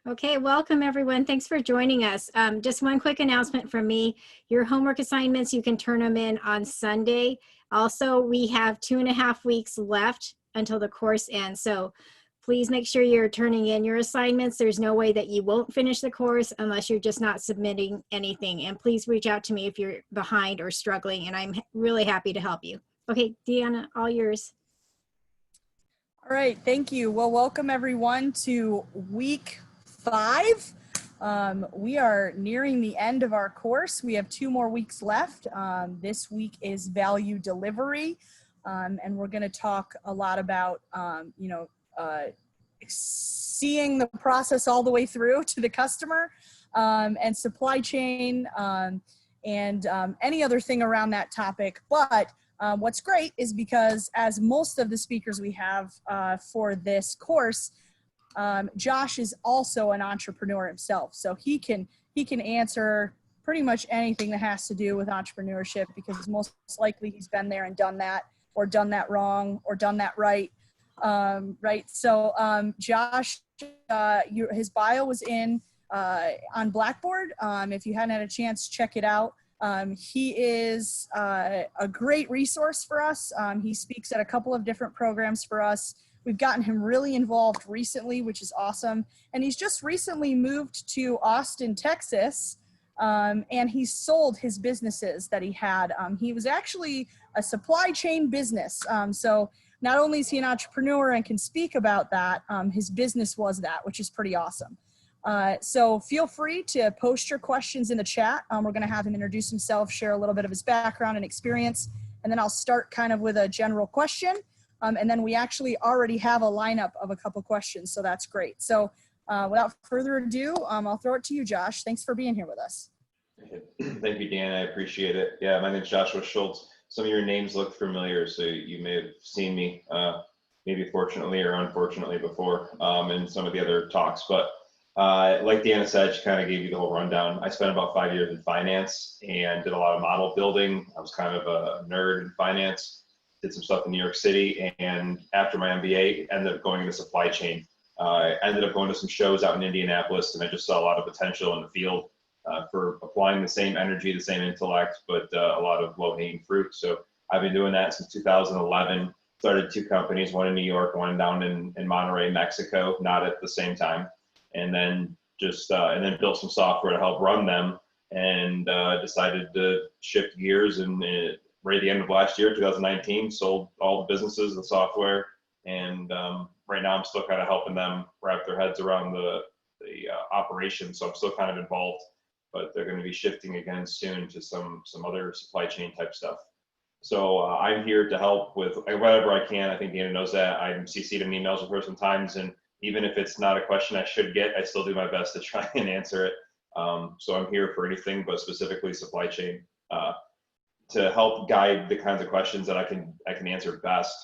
Okay, welcome everyone. Thanks for joining us. Just one quick announcement from me. Your homework assignments, you can turn them in on Sunday. Also, we have 2.5 weeks left until the course ends. So please make sure you're turning in your assignments. There's no way that you won't finish the course unless you're just not submitting anything. And please reach out to me if you're behind or struggling, and I'm really happy to help you. Okay, Deanna, all yours. All right, thank you. Well, welcome everyone to week 5. We are nearing the end of our course. We have 2 more weeks left. This week is value delivery, and we're going to talk a lot about, seeing the process all the way through to the customer, and supply chain, and any other thing around that topic. But what's great is because, as most of the speakers we have for this course, Josh is also an entrepreneur himself, so he can answer pretty much anything that has to do with entrepreneurship, because most likely he's been there and done that, or done that wrong, or done that right. Right. So Josh, his bio was on Blackboard. If you hadn't had a chance, check it out. He is a great resource for us. He speaks at a couple of different programs for us. We've gotten him really involved recently, which is awesome. And he's just recently moved to Austin, Texas, and he's sold his businesses that he had. He was actually a supply chain business. So not only is he an entrepreneur and can speak about that, his business was that, which is pretty awesome. So feel free to post your questions in the chat. We're going to have him introduce himself, share a little bit of his background and experience, and then I'll start kind of with a general question. And then we actually already have a lineup of a couple questions, so that's great. So without further ado, I'll throw it to you, Josh. Thanks for being here with us. Thank you, Dan. I appreciate it. Yeah, my name is Joshua Schultz. Some of your names look familiar, so you may have seen me, maybe fortunately or unfortunately before, in some of the other talks. But like Deanna said, she kind of gave you the whole rundown. I spent about 5 years in finance and did a lot of model building. I was kind of a nerd in finance, did some stuff in New York City, and after my MBA, ended up going into supply chain. I ended up going to some shows out in Indianapolis, and I just saw a lot of potential in the field for applying the same energy, the same intellect, but a lot of low-hanging fruit. So I've been doing that since 2011. Started 2 companies, one in New York, one down in Monterrey, Mexico, not at the same time. And then built some software to help run them, and decided to shift gears, and right at the end of last year, 2019, sold all the businesses, the software, and right now I'm still kind of helping them wrap their heads around the operation. So I'm still kind of involved, but they're going to be shifting again soon to some other supply chain type stuff. So I'm here to help with whatever I can. I think Deanna knows that. I'm CC'd in emails with her sometimes, and even if it's not a question I should get, I still do my best to try and answer it. So I'm here for anything, but specifically supply chain, to help guide the kinds of questions that I can answer best.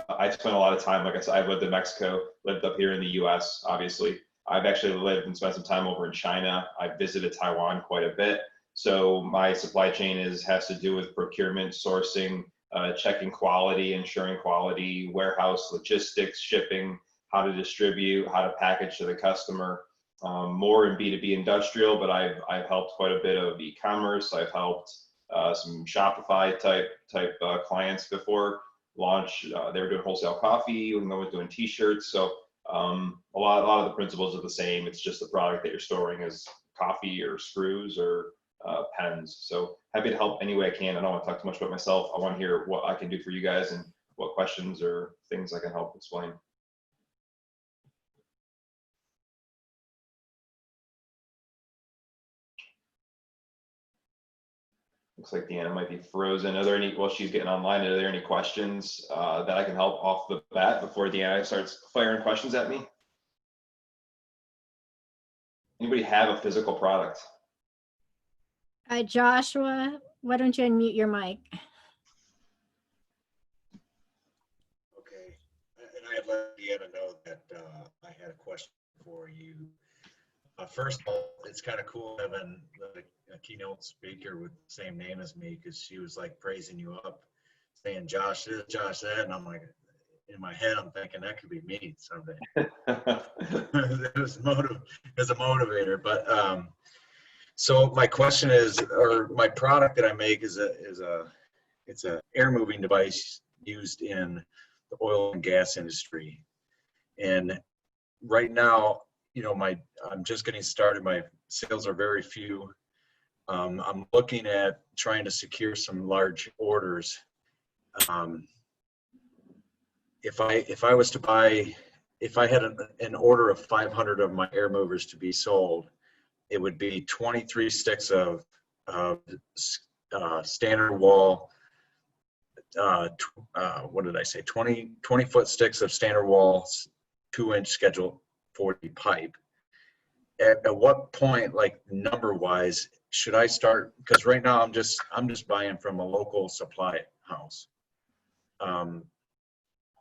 I've spent a lot of time, like I said, I've lived in Mexico, lived up here in the US, obviously. I've actually lived and spent some time over in China. I've visited Taiwan quite a bit. So my supply chain has to do with procurement, sourcing, checking quality, ensuring quality, warehouse, logistics, shipping, how to distribute, how to package to the customer. More in B2B industrial, but I've helped quite a bit of e-commerce. I've helped some Shopify type clients before launch. They were doing wholesale coffee, and I was doing t-shirts. So a lot of the principles are the same. It's just the product that you're storing is coffee or screws or pens. So happy to help any way I can. I don't want to talk too much about myself. I want to hear what I can do for you guys and what questions or things I can help explain. Looks like Deanna might be frozen. Are there any, while she's getting online, are there any questions that I can help off the bat before Deanna starts firing questions at me? Anybody have a physical product? Joshua, why don't you unmute your mic? Okay, and I had let Deanna know that I had a question for you. First of all, it's kind of cool having a keynote speaker with the same name as me, because she was like praising you up, saying Josh this, Josh that, and I'm like, in my head, I'm thinking that could be me someday. It was as a motivator. But so my question is, or my product that I make is it's a air moving device used in the oil and gas industry. And right now, you know, I'm just getting started. My sales are very few. I'm looking at trying to secure some large orders. If I was to buy, if I had an order of 500 of my air movers to be sold, it would be 23 sticks of standard wall. What did I say? 20 foot sticks of standard wall, 2-inch Schedule 40 pipe. At what point, like number wise, should I start? Because right now I'm just buying from a local supply house.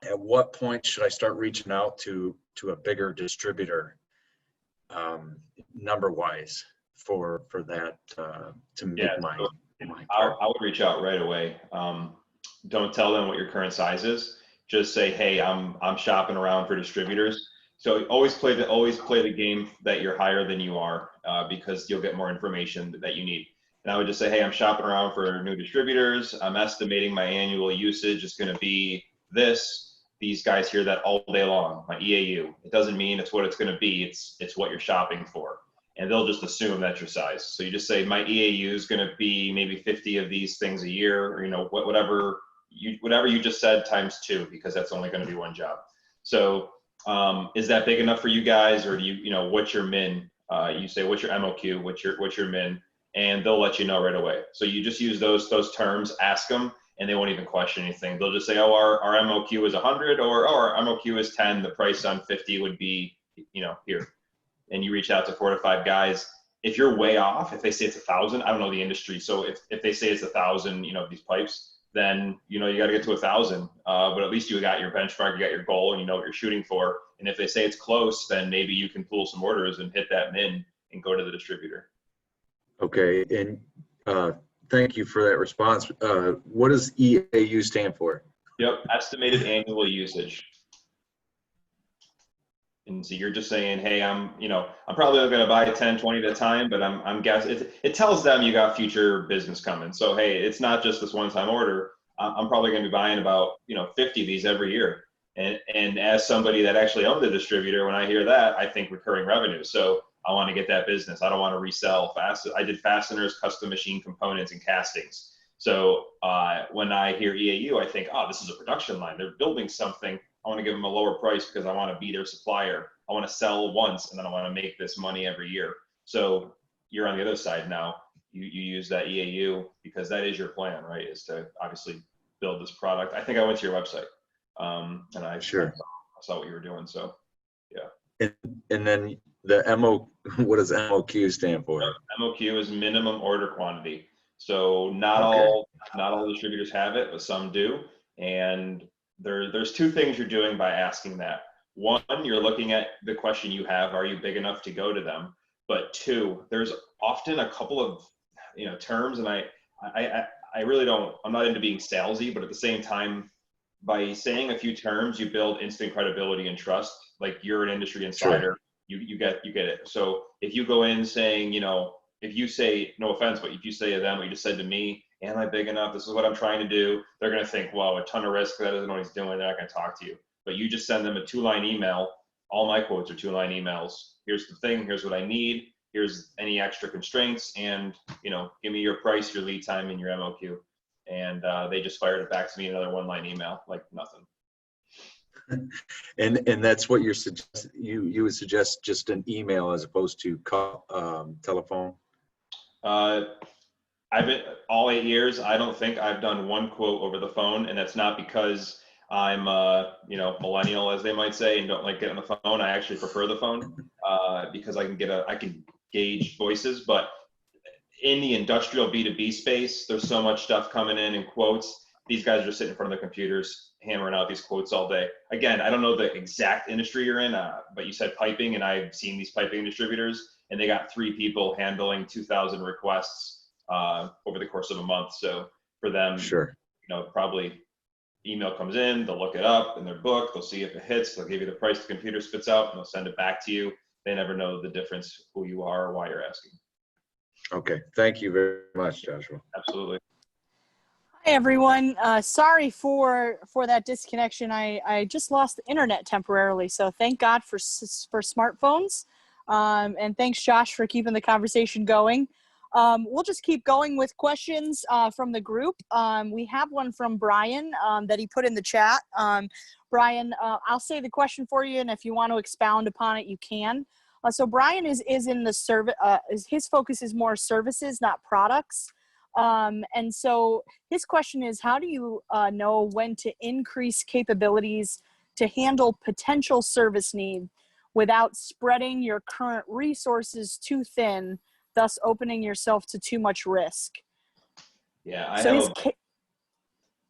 At what point should I start reaching out to a bigger distributor, number wise, for that to make Yeah, my I would reach out right away. Don't tell them what your current size is. Just say, hey, I'm shopping around for distributors. So always play the game that you're higher than you are, because you'll get more information that you need. And I would just say, hey, I'm shopping around for new distributors. I'm estimating my annual usage is going to be this. These guys hear that all day long, my EAU. It doesn't mean it's what it's going to be. It's what you're shopping for. And they'll just assume that's your size. So you just say, my EAU is going to be maybe 50 of these things a year, or, you know, whatever you just said times 2, because that's only going to be one job. So is that big enough for you guys, or do you know, what's your min? You say, what's your MOQ? What's your min? And they'll let you know right away. So you just use those terms, ask them, and they won't even question anything. They'll just say, oh, our MOQ is 100, or oh, our MOQ is 10. The price on 50 would be, you know, here. And you reach out to 4 to 5 guys. If you're way off, if they say it's 1,000, I don't know the industry. So if they say it's 1,000, you know, these pipes, then, you know, you got to get to 1,000. But at least you got your benchmark, you got your goal, and you know what you're shooting for. And if they say it's close, then maybe you can pull some orders and hit that min and go to the distributor. Okay, and thank you for that response. What does EAU stand for? Yep, estimated annual usage. And so you're just saying, hey, I'm probably not going to buy 10, 20 at a time, but I'm guessing it tells them you got future business coming. So, hey, it's not just this one-time order. I'm probably going to be buying about, 50 of these every year. And as somebody that actually owned the distributor, when I hear that, I think recurring revenue. So I want to get that business. I don't want to resell fast. I did fasteners, custom machine components, and castings. So when I hear EAU, I think, oh, this is a production line. They're building something. I want to give them a lower price because I want to be their supplier. I want to sell once, and then I want to make this money every year. So you're on the other side now. You use that EAU because that is your plan, right? Is to obviously build this product. I think I went to your website, and I saw what you were doing. So yeah. And then the what does MOQ stand for? MOQ is minimum order quantity. So not all distributors have it, but some do. And there's 2 things you're doing by asking that. 1, you're looking at the question you have, are you big enough to go to them? But 2, there's often a couple of terms, and I really don't, I'm not into being salesy, but at the same time, by saying a few terms, you build instant credibility and trust. Like, you're an industry insider. Sure. You get it. So if you go in saying, if you say, no offense, but if you say to them what you just said to me, am I big enough? This is what I'm trying to do. They're going to think, well, a ton of risk. That doesn't know what he's doing. They're not going to talk to you. But you just send them a 2-line email. All my quotes are 2-line emails. Here's the thing. Here's what I need. Here's any extra constraints. And, give me your price, your lead time, and your MOQ. And they just fired it back to me, another 1-line email, like nothing. And that's what you would suggest, just an email as opposed to telephone? I've been all 8 years. I don't think I've done 1 quote over the phone, and that's not because I'm millennial, as they might say, and don't like getting on the phone. I actually prefer the phone because I can gauge voices. But in the industrial B2B space, there's so much stuff coming in quotes. These guys are just sitting in front of the computers, hammering out these quotes all day. Again, I don't know the exact industry you're in, but you said piping, and I've seen these piping distributors, and they got 3 people handling 2,000 requests over the course of a month. So for them, sure, probably, email comes in, they'll look it up in their book, they'll see if it hits, they'll give you the price the computer spits out, and they'll send it back to you. They never know the difference, who you are or why you're asking. Okay, thank you very much, Joshua. Absolutely. Hi everyone. Sorry for that disconnection. I just lost the internet temporarily, so thank God for smartphones. And thanks, Josh, for keeping the conversation going. We'll just keep going with questions from the group. We have one from Brian that he put in the chat. Brian, I'll say the question for you, and if you want to expound upon it, you can. So Brian is in the service. His focus is more services, not products. And so his question is, how do you know when to increase capabilities to handle potential service need without spreading your current resources too thin, thus opening yourself to too much risk? Yeah,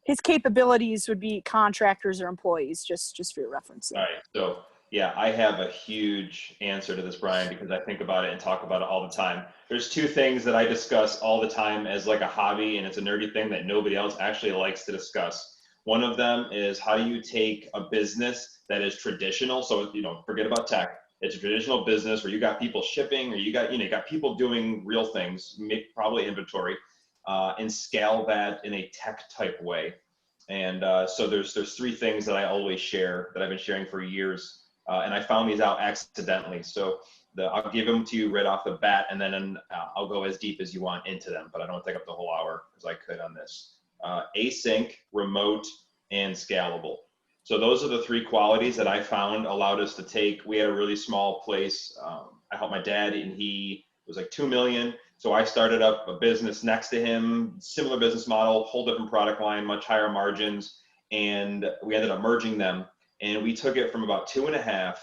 his capabilities would be contractors or employees, just for your reference. All right. So yeah, I have a huge answer to this, Brian, because I think about it and talk about it all the time. There's two things that I discuss all the time as like a hobby, and it's a nerdy thing that nobody else actually likes to discuss. One of them is, how do you take a business that is traditional? So, forget about tech. It's a traditional business where you got people shipping, or you got people doing real things, probably inventory, and scale that in a tech type way. And so there's three things that I always share, that I've been sharing for years. And I found these out accidentally. So I'll give them to you right off the bat, and then I'll go as deep as you want into them, but I don't take up the whole hour because I could on this. Async, remote, and scalable. So those are the three qualities that I found allowed us to take. We had a really small place. I helped my dad, and he was like 2 million. So I started up a business next to him, similar business model, whole different product line, much higher margins. And we ended up merging them. And we took it from about 2.5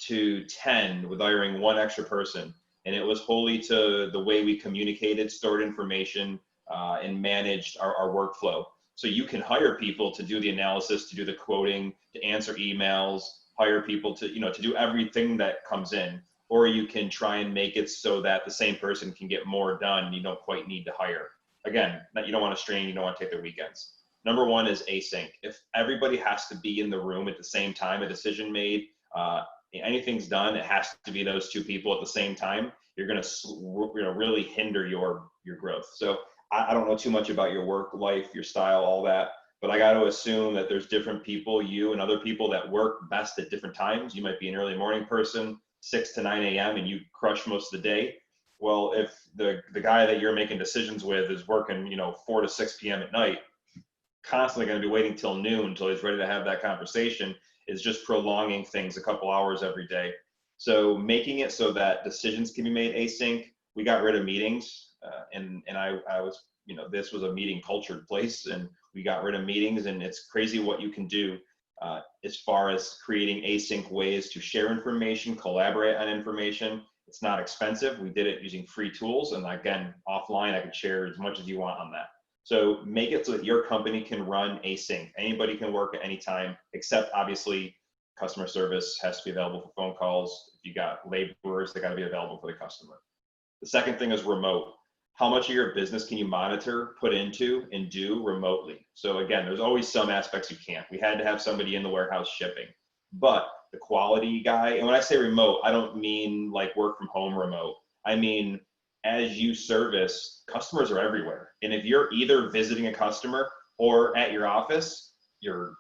to 10 with hiring one extra person. And it was wholly to the way we communicated, stored information, and managed our workflow. So you can hire people to do the analysis, to do the quoting, to answer emails, hire people to do everything that comes in. Or you can try and make it so that the same person can get more done. You don't quite need to hire. Again, you don't want to strain, you don't want to take their weekends. Number one is async. If everybody has to be in the room at the same time, a decision made, anything's done, it has to be those two people at the same time, you're going to really hinder your growth. So I don't know too much about your work life, your style, all that, but I got to assume that there's different people, you and other people, that work best at different times. You might be an early morning person, 6 to 9 a.m. and you crush most of the day. Well, if the guy that you're making decisions with is working, 4 to 6 p.m. at night, constantly going to be waiting till noon until he's ready to have that conversation, is just prolonging things a couple hours every day. So making it so that decisions can be made async. We got rid of meetings, and I was, this was a meeting cultured place, and we got rid of meetings, and it's crazy what you can do as far as creating async ways to share information, collaborate on information. It's not expensive. We did it using free tools, and again, offline, I could share as much as you want on that. So make it so that your company can run async. Anybody can work at any time, except obviously customer service has to be available for phone calls. If you got laborers, they got to be available for the customer. The second thing is remote. How much of your business can you monitor, put into, and do remotely? So again, there's always some aspects you can't. We had to have somebody in the warehouse shipping, but the quality guy, and when I say remote, I don't mean like work from home remote. I mean, as you service, customers are everywhere. And if you're either visiting a customer or at your office, you're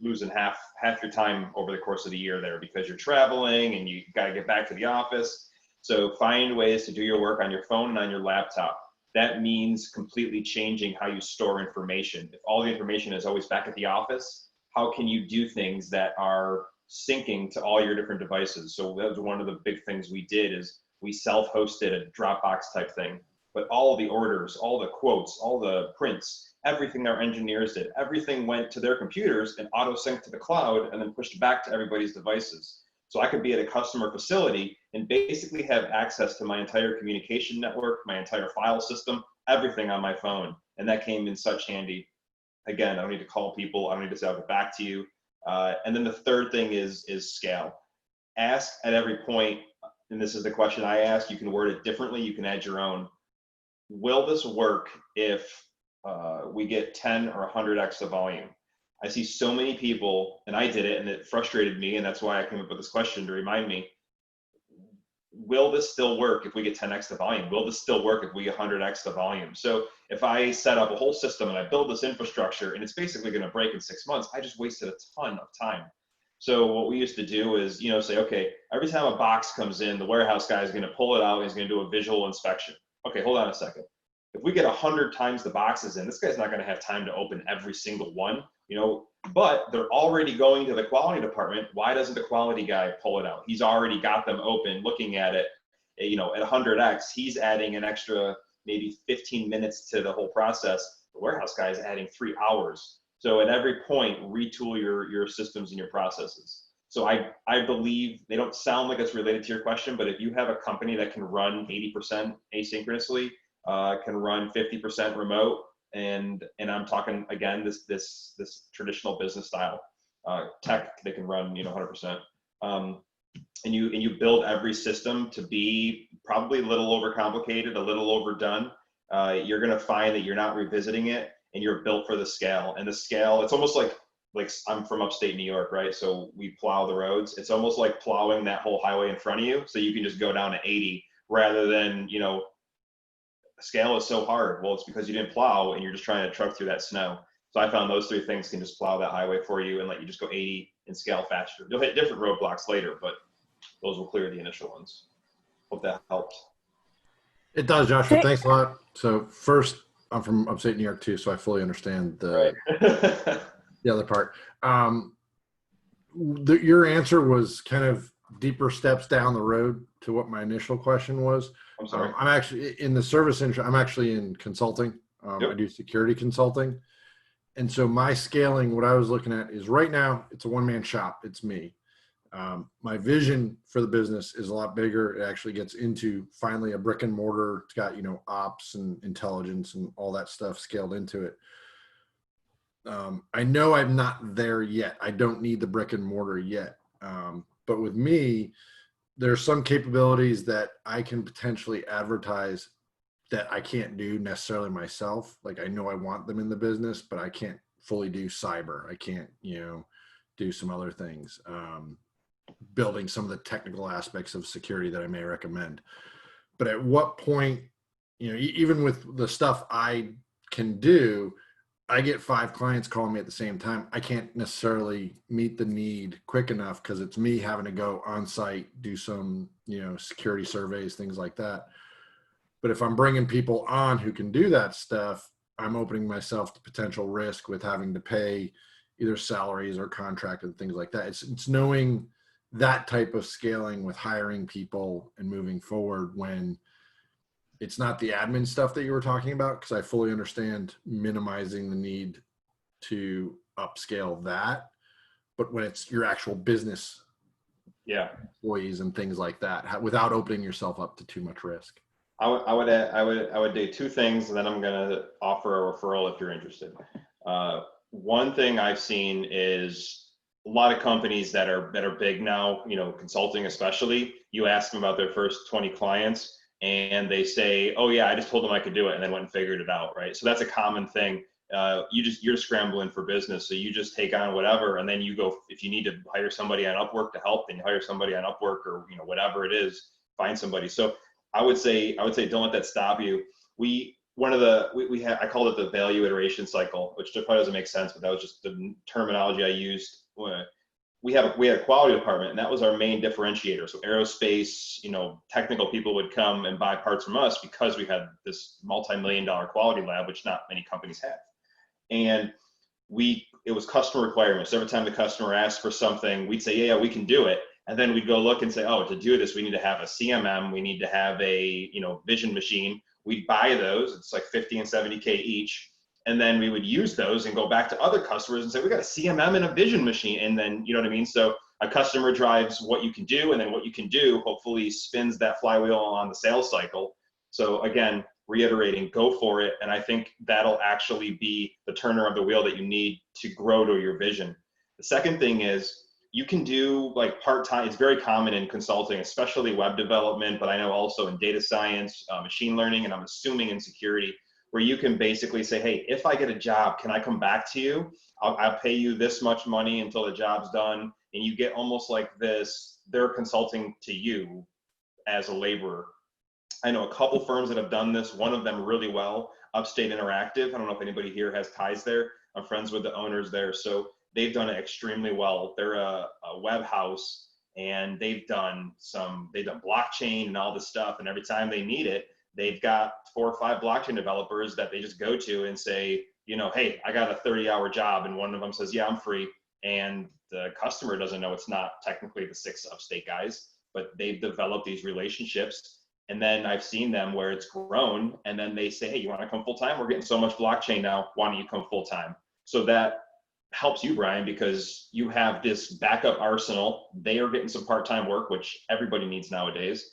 losing half your time over the course of the year there, because you're traveling and you got to get back to the office. So find ways to do your work on your phone and on your laptop. That means completely changing how you store information. If all the information is always back at the office, how can you do things that are syncing to all your different devices? So that was one of the big things we did, is we self-hosted a Dropbox type thing, but all the orders, all the quotes, all the prints, everything our engineers did, everything went to their computers and auto-synced to the cloud and then pushed back to everybody's devices. So I could be at a customer facility and basically have access to my entire communication network, my entire file system, everything on my phone. And that came in such handy. Again, I don't need to call people. I don't need to say I'll get back to you. And then the third thing is scale. Ask at every point, and this is the question I ask, you can word it differently, you can add your own. Will this work if we get 10 or 100x the volume? I see so many people, and I did it, and it frustrated me, and that's why I came up with this question to remind me, will this still work if we get 10x the volume? Will this still work if we get 100x the volume? So if I set up a whole system and I build this infrastructure and it's basically going to break in 6 months, I just wasted a ton of time. So what we used to do is, say, okay, every time a box comes in, the warehouse guy is going to pull it out. He's going to do a visual inspection. Okay, hold on a second. If we get 100 times the boxes in, this guy's not going to have time to open every single one, but they're already going to the quality department. Why doesn't the quality guy pull it out? He's already got them open, looking at it, at 100x. He's adding an extra maybe 15 minutes to the whole process. The warehouse guy is adding 3 hours. So at every point, retool your systems and your processes. So I believe, they don't sound like it's related to your question, but if you have a company that can run 80% asynchronously, can run 50% remote, and I'm talking again this traditional business style tech, they can run 100%. And you build every system to be probably a little overcomplicated, a little overdone. You're going to find that you're not revisiting it, and you're built for the scale. And the scale, it's almost like I'm from upstate New York, right? So we plow the roads. It's almost like plowing that whole highway in front of you, so you can just go down to 80 rather than scale is so hard. Well, it's because you didn't plow and you're just trying to truck through that snow. So I found those 3 things can just plow that highway for you and let you just go 80 and scale faster. You'll hit different roadblocks later, but those will clear the initial ones. Hope that helps. It does, Joshua. Thanks a lot. So first, I'm from upstate New York too, so I fully understand the other part. Your answer was kind of deeper steps down the road to what my initial question was. I'm sorry. I'm actually in the service industry. I'm actually in consulting. Yep. I do security consulting. And so my scaling, what I was looking at is right now, it's a one-man shop. It's me. My vision for the business is a lot bigger. It actually gets into finally a brick and mortar. It's got, ops and intelligence and all that stuff scaled into it. I know I'm not there yet. I don't need the brick and mortar yet. But with me, there's some capabilities that I can potentially advertise that I can't do necessarily myself. Like I know I want them in the business, but I can't fully do cyber. I can't, do some other things. Building some of the technical aspects of security that I may recommend. But at what point, even with the stuff I can do, I get 5 clients calling me at the same time. I can't necessarily meet the need quick enough because it's me having to go on site, do some, security surveys, things like that. But if I'm bringing people on who can do that stuff, I'm opening myself to potential risk with having to pay either salaries or contract and things like that. It's knowing that type of scaling with hiring people and moving forward when it's not the admin stuff that you were talking about, because I fully understand minimizing the need to upscale that. But when it's your actual business employees and things like that, without opening yourself up to too much risk. I would do 2 things, and then I'm going to offer a referral if you're interested. One thing I've seen is a lot of companies that are big now, consulting especially, you ask them about their first 20 clients and they say, oh yeah, I just told them I could do it and then went and figured it out, right? So that's a common thing. You're scrambling for business. So you just take on whatever, and then you go, if you need to hire somebody on Upwork to help, then you hire somebody on Upwork, or whatever it is, find somebody. So I would say don't let that stop you. I called it the value iteration cycle, which probably doesn't make sense, but that was just the terminology I used. We had a quality department, and that was our main differentiator. So aerospace, technical people would come and buy parts from us because we had this multi-million-dollar quality lab, which not many companies have. And it was customer requirements. Every time the customer asked for something, we'd say, yeah, we can do it. And then we'd go look and say, oh, to do this, we need to have a CMM. We need to have a, vision machine. We'd buy those. It's like 50 and 70K each. And then we would use those and go back to other customers and say, we got a CMM and a vision machine. And then, you know what I mean? So a customer drives what you can do, and then what you can do hopefully spins that flywheel on the sales cycle. So again, reiterating, go for it. And I think that'll actually be the turner of the wheel that you need to grow to your vision. The second thing is, you can do like part-time. It's very common in consulting, especially web development, but I know also in data science, machine learning, and I'm assuming in security, where you can basically say, hey, if I get a job, can I come back to you? I'll pay you this much money until the job's done. And you get almost like this, they're consulting to you as a laborer. I know a couple firms that have done this, one of them really well, Upstate Interactive. I don't know if anybody here has ties there. I'm friends with the owners there. So they've done it extremely well. They're a web house, and they've done blockchain and all this stuff. And every time they need it, they've got 4 or 5 blockchain developers that they just go to and say, you know, hey, I got a 30-hour job. And one of them says, yeah, I'm free. And the customer doesn't know it's not technically the 6 Upstate guys, but they've developed these relationships. And then I've seen them where it's grown, and then they say, hey, you want to come full time? We're getting so much blockchain now. Why don't you come full time? So that helps you, Brian, because you have this backup arsenal. They are getting some part-time work, which everybody needs nowadays.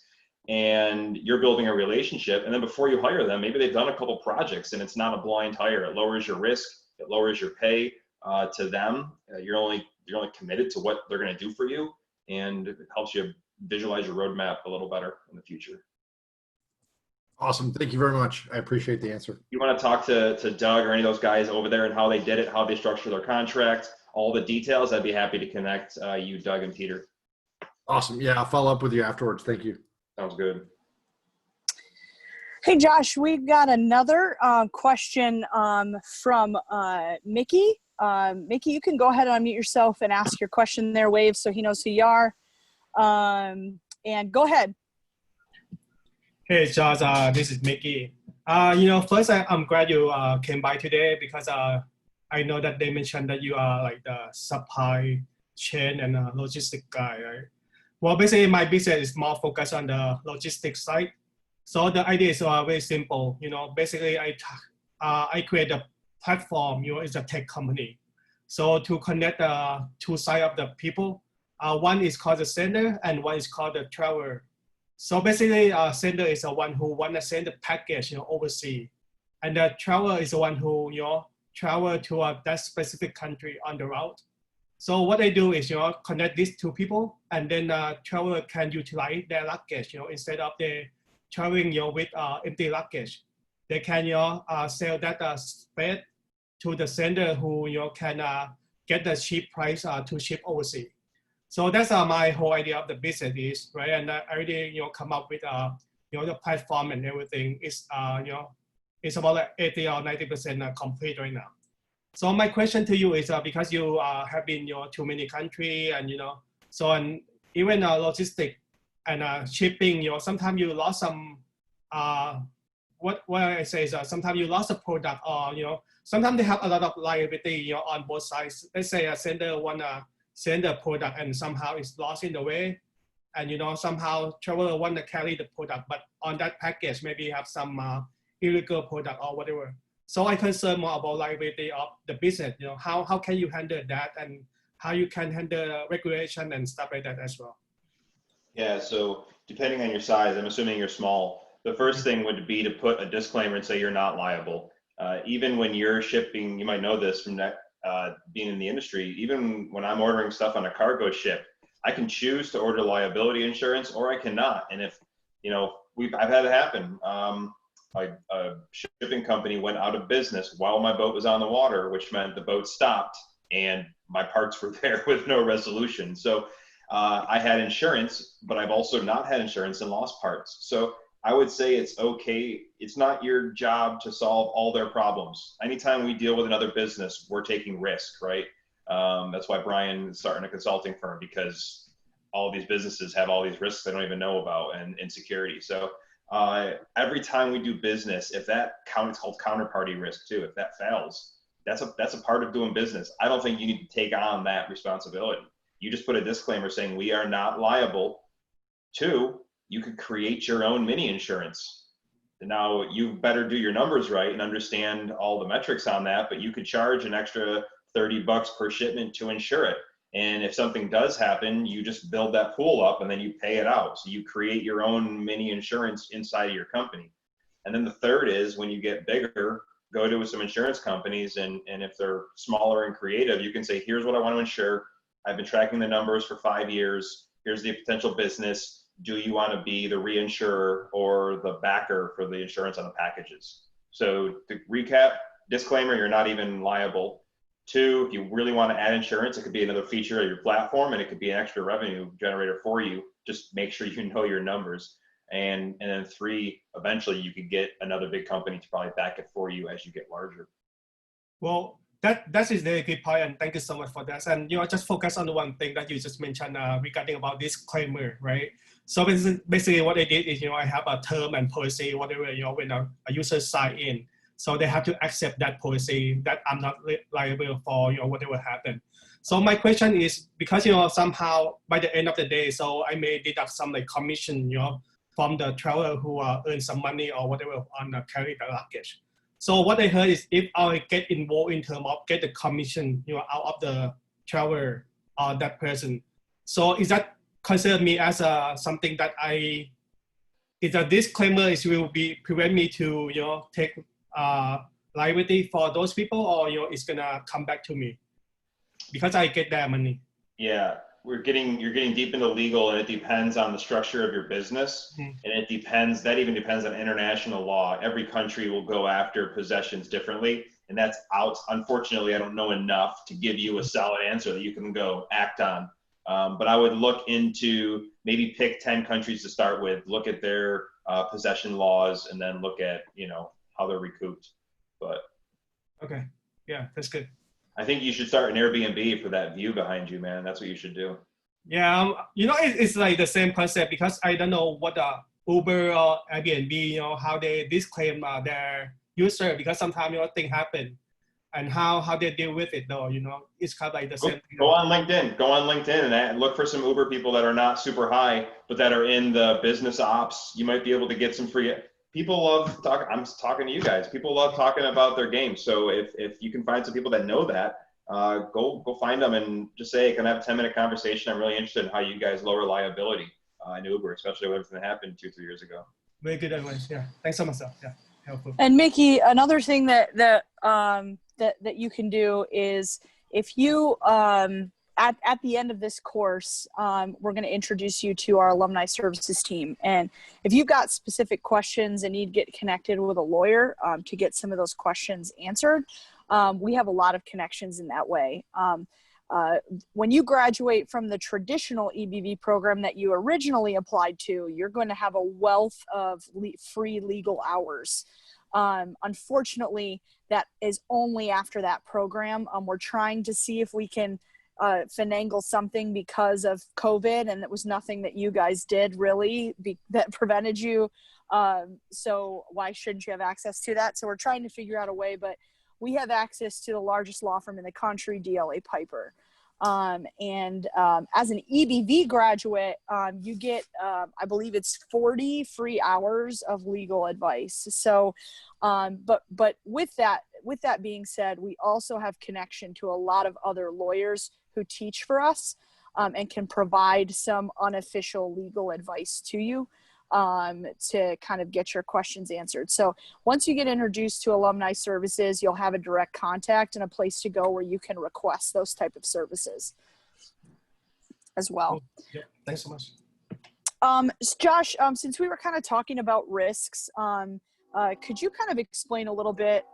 And you're building a relationship. And then before you hire them, maybe they've done a couple projects, and it's not a blind hire. It lowers your risk. It lowers your pay to them. You're only committed to what they're going to do for you, and it helps you visualize your roadmap a little better in the future. Awesome. Thank you very much. I appreciate the answer. You want to talk to Doug or any of those guys over there and how they did it, how they structured their contract, all the details, I'd be happy to connect you, Doug, and Peter. Awesome. Yeah, I'll follow up with you afterwards. Thank you. Sounds good. Hey, Josh, we've got another question from Mickey. Mickey, you can go ahead and unmute yourself and ask your question there, wave so he knows who you are. And go ahead. Hey, Josh, this is Mickey. First, I'm glad you came by today because I know that they mentioned that you are like the supply chain and logistic guy, right? Well, basically, my business is more focused on the logistics side. So the idea is very simple. Basically, I create a platform. It's a tech company. So to connect the 2 sides of the people, one is called the sender and one is called the traveler. So basically, sender is the one who want to send the package, overseas, and the traveler is the one who travel to that specific country on the route. So what they do is connect these 2 people, and then traveler can utilize their luggage. Instead of they traveling with empty luggage, they can sell that space to the sender who can get the cheap price to ship overseas. So that's my whole idea of the business is, right? And I already, come up with, the platform and everything is, it's about like 80 or 90% complete right now. So my question to you is because you have been, to many countries and, so and even logistic and shipping, sometimes you lost some, what I say is sometimes you lost a product or, sometimes they have a lot of liability, on both sides. Let's say a sender wanna send the product and somehow it's lost in the way, and somehow traveler want to carry the product, but on that package maybe you have some illegal product or whatever. So I concern more about liability of the business. How can you handle that, and how you can handle regulation and stuff like that as well? Yeah, so depending on your size, I'm assuming you're small. The first thing would be to put a disclaimer and say you're not liable. Even when you're shipping, you might know this from that. Being in the industry, even when I'm ordering stuff on a cargo ship, I can choose to order liability insurance or I cannot. And if, I've had it happen. A shipping company went out of business while my boat was on the water, which meant the boat stopped and my parts were there with no resolution. So I had insurance, but I've also not had insurance and lost parts. So I would say it's okay. It's not your job to solve all their problems. Anytime we deal with another business, we're taking risk, right? That's why Brian is starting a consulting firm, because all of these businesses have all these risks they don't even know about and insecurity. So every time we do business, if that it's called counterparty risk too. If that fails, that's a part of doing business. I don't think you need to take on that responsibility. You just put a disclaimer saying we are not liable. 2, you could create your own mini insurance. Now you better do your numbers right and understand all the metrics on that, but you could charge an extra $30 per shipment to insure it. And if something does happen, you just build that pool up and then you pay it out. So you create your own mini insurance inside of your company. And then the third is when you get bigger, go to some insurance companies, and if they're smaller and creative, you can say, here's what I want to insure. I've been tracking the numbers for 5 years. Here's the potential business. Do you want to be the reinsurer or the backer for the insurance on the packages? So to recap, disclaimer, you're not even liable. 2, if you really want to add insurance, it could be another feature of your platform and it could be an extra revenue generator for you. Just make sure you know your numbers. And then 3, eventually you could get another big company to probably back it for you as you get larger. Well, that is a good point, and thank you so much for that. And just focus on the one thing that you just mentioned regarding about disclaimer, right? So basically, what I did is I have a term and policy, whatever when a user sign in, so they have to accept that policy that I'm not liable for whatever happened. So my question is, because somehow by the end of the day, so I may deduct some like commission from the traveler who earn some money or whatever on carry the luggage. So what I heard is if I get involved in terms of get the commission, out of the traveler or that person. So is that consider me as something that is a disclaimer is will be prevent me to take liability for those people, or it's gonna come back to me because I get their money. Yeah, you're getting deep into legal, and it depends on the structure of your business, and that even depends on international law. Every country will go after possessions differently, and that's out. Unfortunately, I don't know enough to give you a solid answer that you can go act on. But I would look into, maybe pick 10 countries to start with, look at their possession laws, and then look at how they're recouped. But okay, yeah, that's good. I think you should start an Airbnb for that view behind you, man. That's what you should do. Yeah, it's like the same concept, because I don't know what the Uber or Airbnb, how they disclaim their user, because sometimes things happen, and how they deal with it though. It's kind of like the same thing. Go on LinkedIn and look for some Uber people that are not super high, but that are in the business ops. You might be able to get some free. People love talking. I'm talking to you guys. People love talking about their game. So if you can find some people that know that, go find them and just say, can I have a 10-minute conversation? I'm really interested in how you guys lower liability in Uber, especially with everything that happened 2-3 years ago. Very good advice. Yeah, thanks so much. Yeah, helpful. And Mickey, another thing that you can do is, if you at the end of this course, we're going to introduce you to our alumni services team. And if you've got specific questions and need to get connected with a lawyer to get some of those questions answered, we have a lot of connections in that way. When you graduate from the traditional EBV program that you originally applied to, you're going to have a wealth of free legal hours. Unfortunately, that is only after that program. We're trying to see if we can finagle something because of COVID, and it was nothing that you guys did really that prevented you. So why shouldn't you have access to that? So we're trying to figure out a way, but we have access to the largest law firm in the country, DLA Piper. As an EBV graduate, you get, I believe it's 40 free hours of legal advice. So, but with that being said, we also have connection to a lot of other lawyers who teach for us, and can provide some unofficial legal advice to you, to kind of get your questions answered. So once you get introduced to alumni services, you'll have a direct contact and a place to go where you can request those type of services as well. Yeah, thanks so much. Josh, since we were kind of talking about risks, could you kind of explain a little bit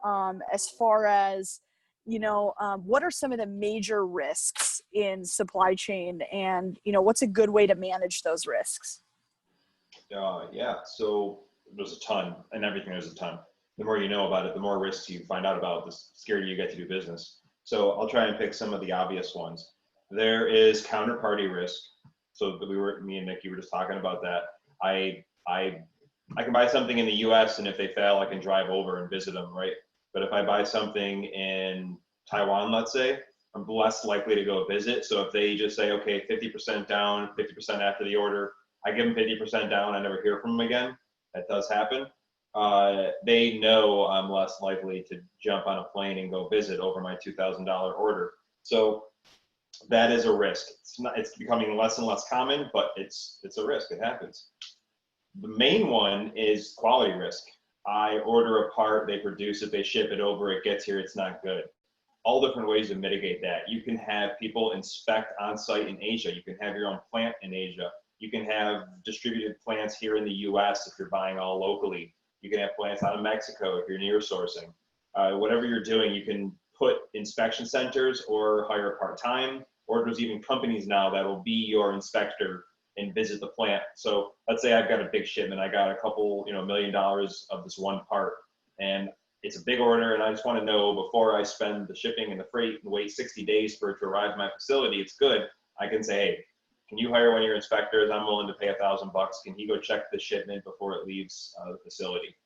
as far as, what are some of the major risks in supply chain, and, what's a good way to manage those risks? Yeah, so there's a ton, and everything there's a ton. The more you know about it, the more risks you find out about, the scarier you get to do business. So I'll try and pick some of the obvious ones. There is counterparty risk. So me and Nikki were just talking about that. I can buy something in the US, and if they fail, I can drive over and visit them, right? But if I buy something in Taiwan, let's say, I'm less likely to go visit. So if they just say, okay, 50% down, 50% after the order, I give them 50% down, I never hear from them again. That does happen. They know I'm less likely to jump on a plane and go visit over my $2,000 order. So that is a risk. It's becoming less and less common, but it's a risk. It happens. The main one is quality risk. I order a part, they produce it, they ship it over, it gets here, it's not good. All different ways to mitigate that. You can have people inspect on site in Asia. You can have your own plant in Asia. You can have distributed plants here in the US if you're buying all locally. You can have plants out of Mexico if you're near sourcing. Whatever you're doing, you can put inspection centers or hire part-time, or there's even companies now that will be your inspector and visit the plant. So let's say I've got a big shipment. I got a couple, $1 million of this one part, and it's a big order, and I just want to know before I spend the shipping and the freight and wait 60 days for it to arrive at my facility, it's good. I can say, hey, can you hire one of your inspectors? I'm willing to pay $1,000. Can he go check the shipment before it leaves the facility?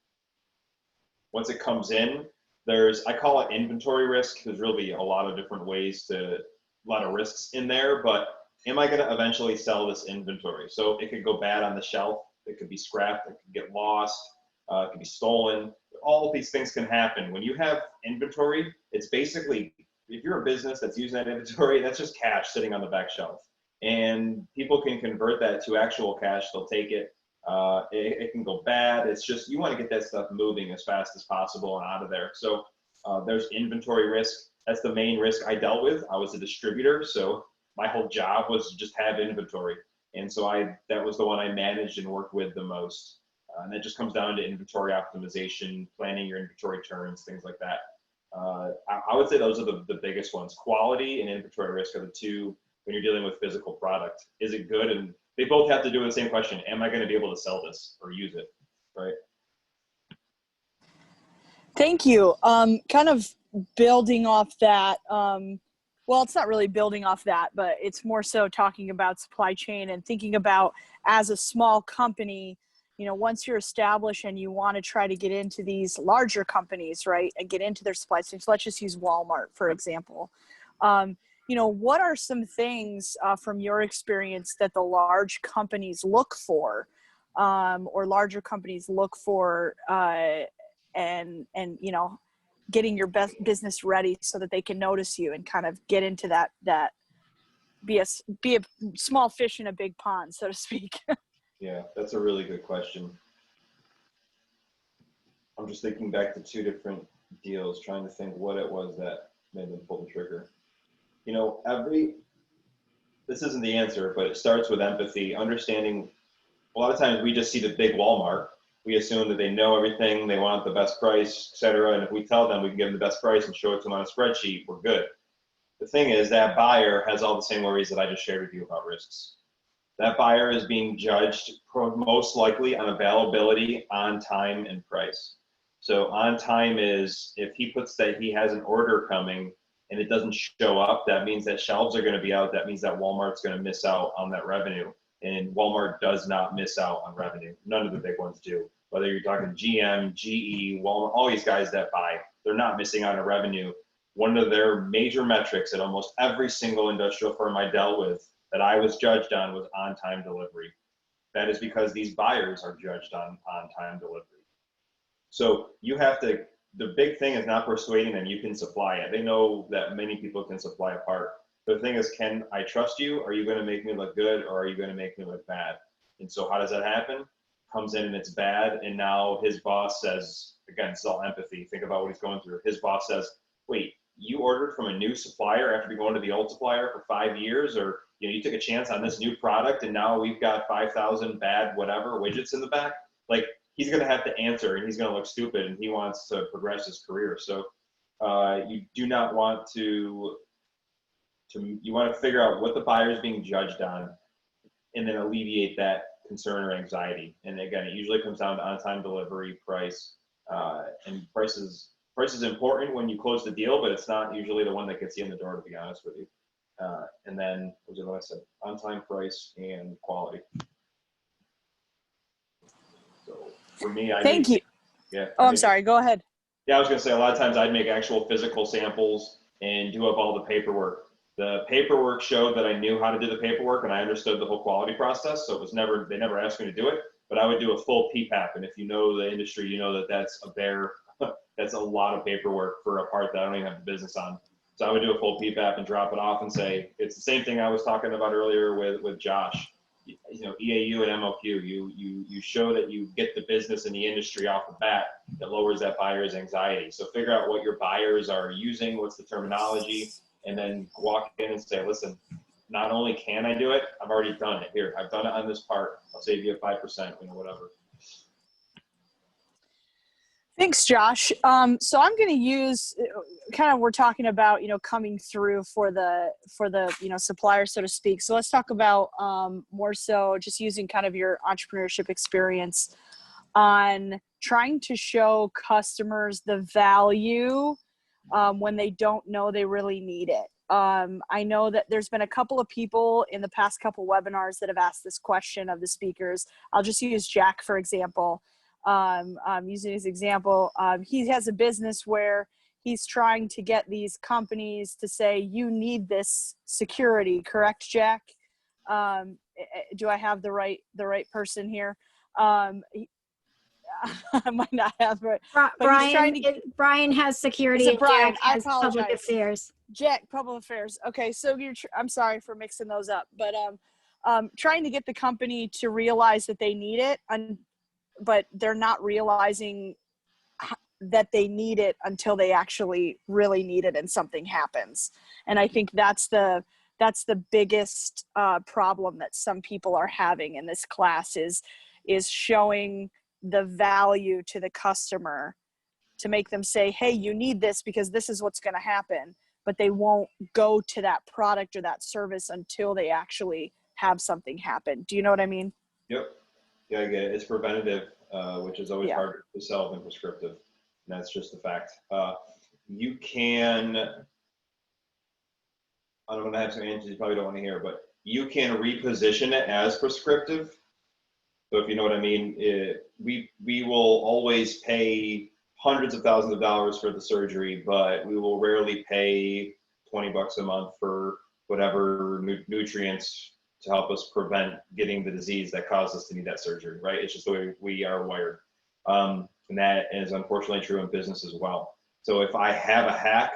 Once it comes in, I call it inventory risk. There's really a lot of different ways a lot of risks in there, but am I going to eventually sell this inventory? So it could go bad on the shelf. It could be scrapped. It could get lost. It could be stolen. All of these things can happen. When you have inventory, it's basically, if you're a business that's using that inventory, that's just cash sitting on the back shelf. And people can convert that to actual cash. They'll take it. It can go bad. It's just, you want to get that stuff moving as fast as possible and out of there. So there's inventory risk. That's the main risk I dealt with. I was a distributor, so my whole job was to just have inventory. And so that was the one I managed and worked with the most. And that just comes down to inventory optimization, planning your inventory turns, things like that. I would say those are the biggest ones. Quality and inventory risk are the two when you're dealing with physical product. Is it good? And they both have to do with the same question. Am I going to be able to sell this or use it, right? Thank you. Kind of building off that, well, it's not really building off that, but it's more so talking about supply chain and thinking about, as a small company, once you're established and you want to try to get into these larger companies, right, and get into their supply chain. So let's just use Walmart, for example. What are some things from your experience that the large companies look for, or larger companies look for, and getting your best business ready so that they can notice you and kind of get into that be a small fish in a big pond, so to speak. Yeah, that's a really good question. I'm just thinking back to two different deals, trying to think what it was that made them pull the trigger. This isn't the answer, but it starts with empathy, understanding. A lot of times we just see the big Walmart. We assume that they know everything, they want the best price, et cetera. And if we tell them we can give them the best price and show it to them on a spreadsheet, we're good. The thing is, that buyer has all the same worries that I just shared with you about risks. That buyer is being judged most likely on availability, on time, and price. So on time is, if he puts that he has an order coming and it doesn't show up, that means that shelves are going to be out. That means that Walmart's going to miss out on that revenue. And Walmart does not miss out on revenue. None of the big ones do. Whether you're talking GM, GE, Walmart, all these guys that buy, they're not missing out on revenue. One of their major metrics at almost every single industrial firm I dealt with that I was judged on was on-time delivery. That is because these buyers are judged on on-time delivery. So you have to, the big thing is not persuading them you can supply it. They know that many people can supply a part. The thing is, can I trust you? Are you going to make me look good, or are you going to make me look bad? And so how does that happen? Comes in and it's bad, and now his boss says, again, it's all empathy. Think about what he's going through. His boss says, wait, you ordered from a new supplier after going to the old supplier for 5 years, or you took a chance on this new product, and now we've got 5,000 bad whatever widgets in the back. Like, he's going to have to answer, and he's going to look stupid, and he wants to progress his career. So you do not want to you want to figure out what the buyer is being judged on, and then alleviate that concern or anxiety. And again, it usually comes down to on-time delivery, price, and price is important when you close the deal, but it's not usually the one that gets you in the door, to be honest with you. And then, what was it I said? On-time, price, and quality. So for me, Thank you. Yeah. Oh, I'm sorry. Go ahead. Yeah, I was going to say, a lot of times I'd make actual physical samples and do up all the paperwork. The paperwork showed that I knew how to do the paperwork, and I understood the whole quality process. So it was never, they never asked me to do it, but I would do a full PPAP. And if you know the industry, you know that that's that's a lot of paperwork for a part that I don't even have the business on. So I would do a full PPAP and drop it off and say, it's the same thing I was talking about earlier with Josh. EAU and MOQ, you show that you get the business in the industry off the bat, that lowers that buyer's anxiety. So figure out what your buyers are using, what's the terminology, and then walk in and say, listen, not only can I do it, I've already done it. Here, I've done it on this part. I'll save you 5%, whatever. Thanks, Josh. So I'm going to use kind of, we're talking about, coming through for the, supplier, so to speak. So let's talk about more so just using kind of your entrepreneurship experience on trying to show customers the value when they don't know they really need it. I know that there's been a couple of people in the past couple webinars that have asked this question of the speakers. I'll just use Jack, for example. Using his example, he has a business where he's trying to get these companies to say, you need this security, correct, Jack? Do I have the right person here? I might not have, but he's trying to. Brian has security. Is it And Brian? Jack I has apologize. public affairs. Jack, public affairs. Okay, so I'm sorry for mixing those up, but trying to get the company to realize that they need it, but they're not realizing that they need it until they actually really need it and something happens. And I think that's the biggest problem that some people are having in this class is showing the value to the customer to make them say, hey, you need this because this is what's going to happen. But they won't go to that product or that service until they actually have something happen. Do you know what I mean? Yep. Yeah, I get it. It's preventative, which is always Yeah. harder to sell than prescriptive. And that's just the fact. You can, I don't want to have some answers you probably don't want to hear, but you can reposition it as prescriptive. So if you know what I mean, we will always pay hundreds of thousands of dollars for the surgery, but we will rarely pay $20 a month for whatever nutrients to help us prevent getting the disease that caused us to need that surgery, right? It's just the way we are wired. And that is unfortunately true in business as well. So if I have a hack,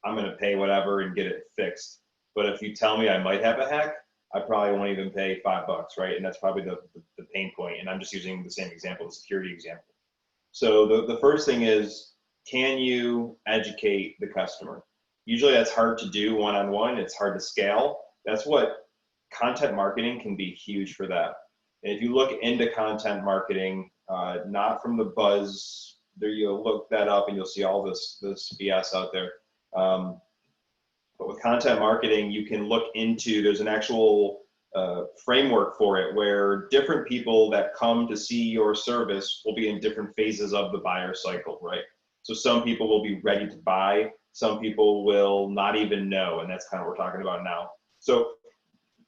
I'm going to pay whatever and get it fixed. But if you tell me I might have a hack, I probably won't even pay $5, right? And that's probably the pain point. And I'm just using the same example, the security example. So the first thing is, can you educate the customer? Usually that's hard to do one-on-one. It's hard to scale. That's what content marketing can be huge for that. And if you look into content marketing, not from the buzz, there you'll look that up and you'll see all this BS out there. But with content marketing, you can look into, there's an actual framework for it where different people that come to see your service will be in different phases of the buyer cycle, right? So some people will be ready to buy, some people will not even know, and that's kind of what we're talking about now. So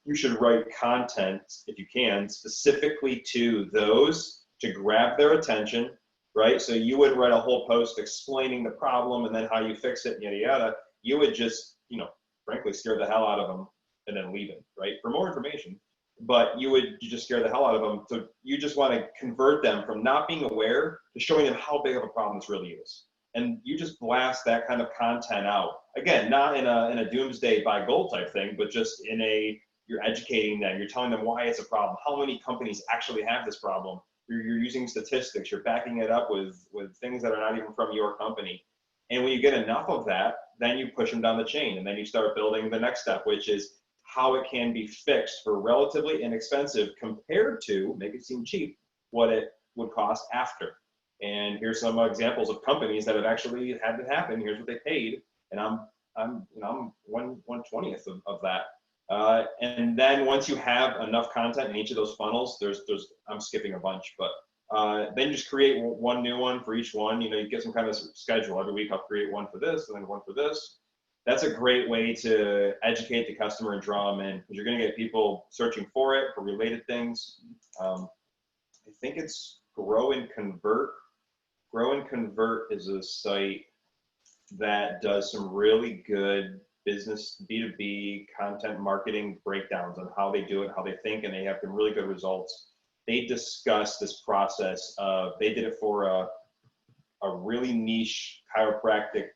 you should write content, if you can, specifically to those to grab their attention, right? So you would write a whole post explaining the problem and then how you fix it, yada, yada. You would just, frankly, scare the hell out of them and then leave it, right? For more information, but you just scare the hell out of them. So you just want to convert them from not being aware to showing them how big of a problem this really is. And you just blast that kind of content out. Again, not in a doomsday buy gold type thing, but just you're educating them. You're telling them why it's a problem, how many companies actually have this problem. You're using statistics. You're backing it up with things that are not even from your company. And when you get enough of that, then you push them down the chain, and then you start building the next step, which is how it can be fixed for relatively inexpensive compared to, make it seem cheap, what it would cost after. And here's some examples of companies that have actually had it happen. Here's what they paid, and I'm 1/20th of that. And then once you have enough content in each of those funnels, I'm skipping a bunch, but then just create one new one for each one. You get some kind of schedule. Every week I'll create one for this and then one for this. That's a great way to educate the customer and draw them in, because you're going to get people searching for it, for related things. I think it's Grow and Convert. Grow and Convert is a site that does some really good business B2B content marketing breakdowns on how they do it, how they think, and they have some really good results. They discuss this process of, they did it for a really niche chiropractic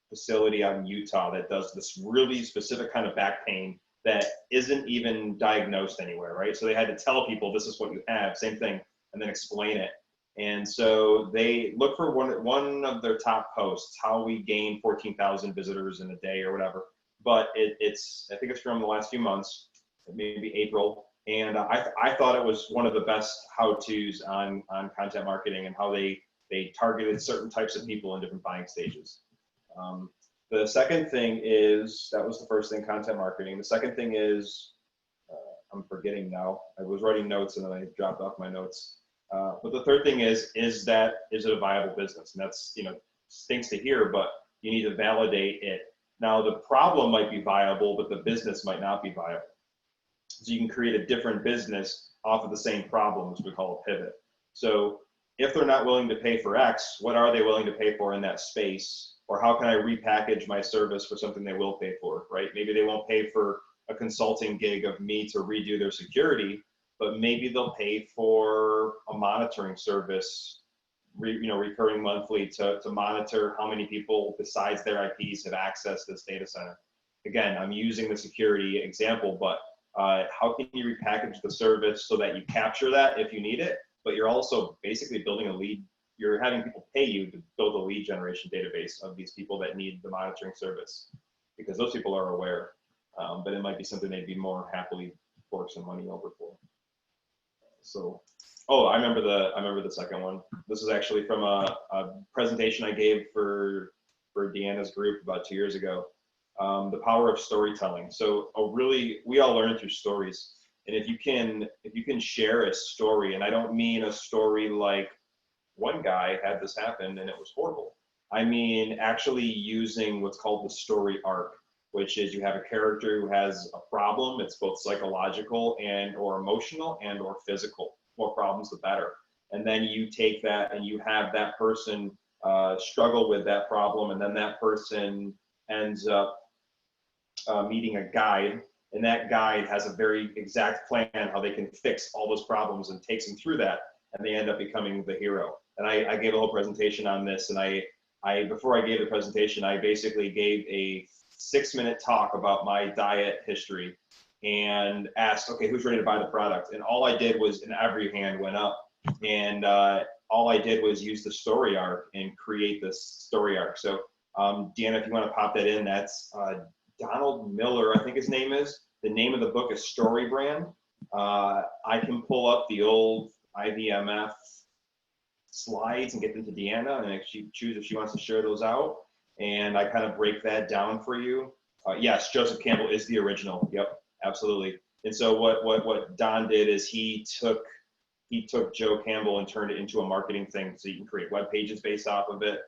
facility out in Utah that does this really specific kind of back pain that isn't even diagnosed anywhere, right? So they had to tell people this is what you have, same thing, and then explain it. And so they look for one of their top posts, how we gained 14,000 visitors in a day or whatever. But I think it's from the last few months, maybe April. And I thought it was one of the best how-tos on content marketing and how they They targeted certain types of people in different buying stages. The second thing is, that was the first thing, content marketing. The second thing is, I'm forgetting now. I was writing notes and then I dropped off my notes. But the third thing is it a viable business? And that's, you know, stinks to hear, but you need to validate it. Now, the problem might be viable, but the business might not be viable. So you can create a different business off of the same problem, which we call a pivot. So if they're not willing to pay for X, what are they willing to pay for in that space? Or how can I repackage my service for something they will pay for, right? Maybe they won't pay for a consulting gig of me to redo their security, but maybe they'll pay for a monitoring service, recurring monthly to monitor how many people besides their IPs have accessed this data center. Again, I'm using the security example, but how can you repackage the service so that you capture that if you need it, but you're also basically building a lead. You're having people pay you to build a lead generation database of these people that need the monitoring service, because those people are aware, but it might be something they'd be more happily fork some money over for. So, oh, I remember the second one. This is actually from a presentation I gave for Deanna's group about 2 years ago. The power of storytelling. So we all learn through stories. And if you can share a story, and I don't mean a story like one guy had this happen and it was horrible. I mean, actually using what's called the story arc, which is you have a character who has a problem. It's both psychological and or emotional and or physical. More problems, the better. And then you take that and you have that person struggle with that problem, and then that person ends up meeting a guide, and that guide has a very exact plan how they can fix all those problems and takes them through that, and they end up becoming the hero. And I gave a whole presentation on this, and I before I gave the presentation, I basically gave a 6-minute talk about my diet history and asked, okay, who's ready to buy the product? And all I did was, and every hand went up, and all I did was use the story arc and create this story arc. So Deanna, if you want to pop that in, that's Donald Miller, I think his name is. The name of the book is Story Brand. I can pull up the old IVMF slides and get them to Deanna, and if she chooses, if she wants to share those out, and I kind of break that down for you. Yes, Joseph Campbell is the original. Yep, absolutely. And so what Don did is he took Joe Campbell and turned it into a marketing thing, so you can create web pages based off of it,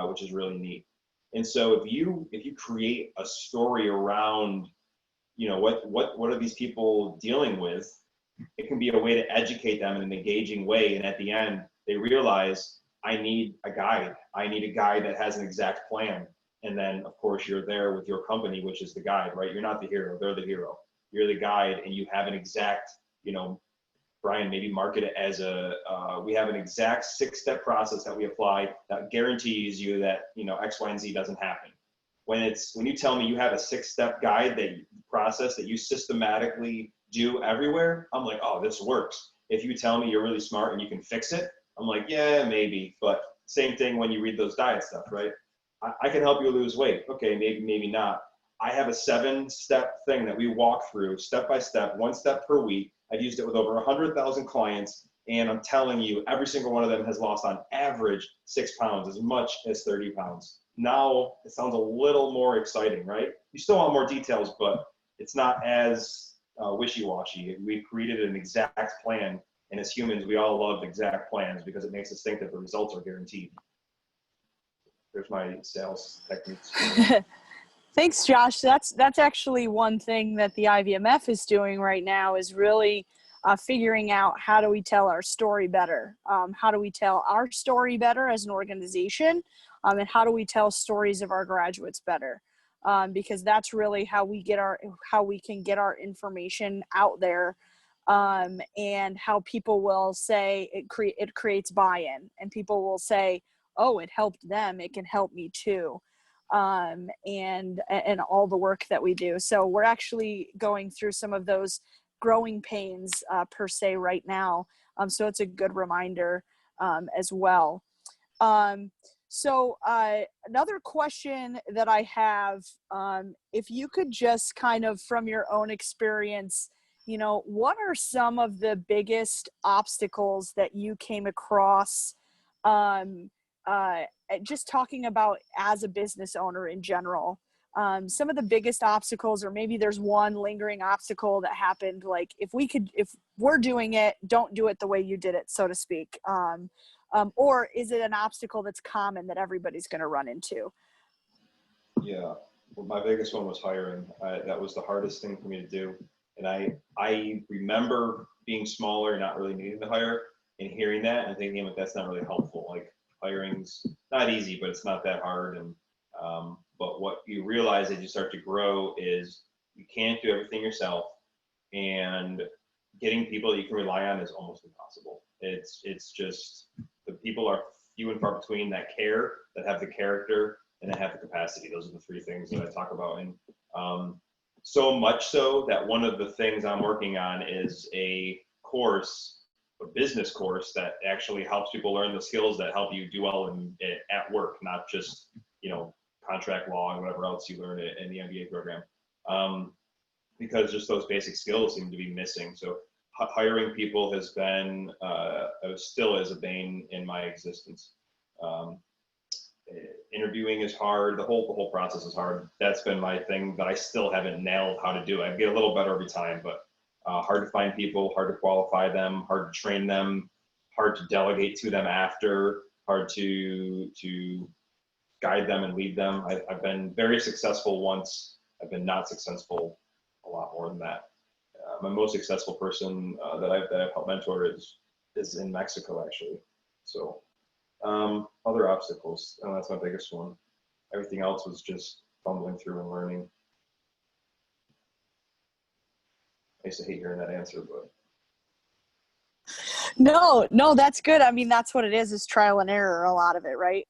which is really neat. And so if you create a story around, you know, what are these people dealing with, it can be a way to educate them in an engaging way. And at the end, they realize, I need a guide. I need a guide that has an exact plan. And then, of course, you're there with your company, which is the guide, right? You're not the hero. They're the hero. You're the guide, and you have an exact, you know, Brian, maybe market it as we have an exact 6-step process that we apply that guarantees you that, you know, X, Y, and Z doesn't happen. When you tell me you have a 6-step guide process that you systematically do everywhere, I'm like, oh, this works. If you tell me you're really smart and you can fix it, I'm like, yeah, maybe. But same thing when you read those diet stuff, right? I can help you lose weight. Okay, maybe not. I have a 7-step thing that we walk through step by step, 1 step per week. I've used it with over 100,000 clients, and I'm telling you, every single one of them has lost on average 6 pounds, as much as 30 pounds. Now it sounds a little more exciting, right? You still want more details, but it's not as wishy-washy. We've created an exact plan, and as humans, we all love exact plans because it makes us think that the results are guaranteed. There's my sales techniques. Thanks, Josh. That's actually one thing that the IVMF is doing right now, is really figuring out how do we tell our story better? How do we tell our story better as an organization? And how do we tell stories of our graduates better? Because that's really how we can get our information out there, and how people will say it creates buy-in, and people will say, oh, it helped them, it can help me too. And all the work that we do. So we're actually going through some of those growing pains per se right now. So it's a good reminder as well. So another question that I have, if you could just kind of, from your own experience, you know, what are some of the biggest obstacles that you came across just talking about as a business owner in general, some of the biggest obstacles, or maybe there's one lingering obstacle that happened, like if we're doing it, don't do it the way you did it, so to speak. Or is it an obstacle that's common that everybody's going to run into? Yeah, well, my biggest one was hiring. That was the hardest thing for me to do. And I remember being smaller, not really needing to hire, and hearing that and thinking, but that's not really helpful. Like hiring's not easy, but it's not that hard. And but what you realize as you start to grow is you can't do everything yourself, and getting people that you can rely on is almost impossible. It's just the people are few and far between that care, that have the character, and that have the capacity. Those are the three things that I talk about. And so much so that one of the things I'm working on is a course, a business course that actually helps people learn the skills that help you do well at work, not just, contract law and whatever else you learn in the MBA program. Because just those basic skills seem to be missing. So hiring people has been, still is a bane in my existence. Interviewing is hard. The whole process is hard. That's been my thing that I still haven't nailed how to do. I get a little better every time, but hard to find people, hard to qualify them, hard to train them, hard to delegate to them after, hard to guide them and lead them. I've been very successful once. I've been not successful a lot more than that. My most successful person that I've helped mentor is in Mexico, actually. So other obstacles, and that's my biggest one. Everything else was just fumbling through and learning. I used to hate hearing that answer, but. No, that's good. I mean, that's what it is trial and error, a lot of it, right?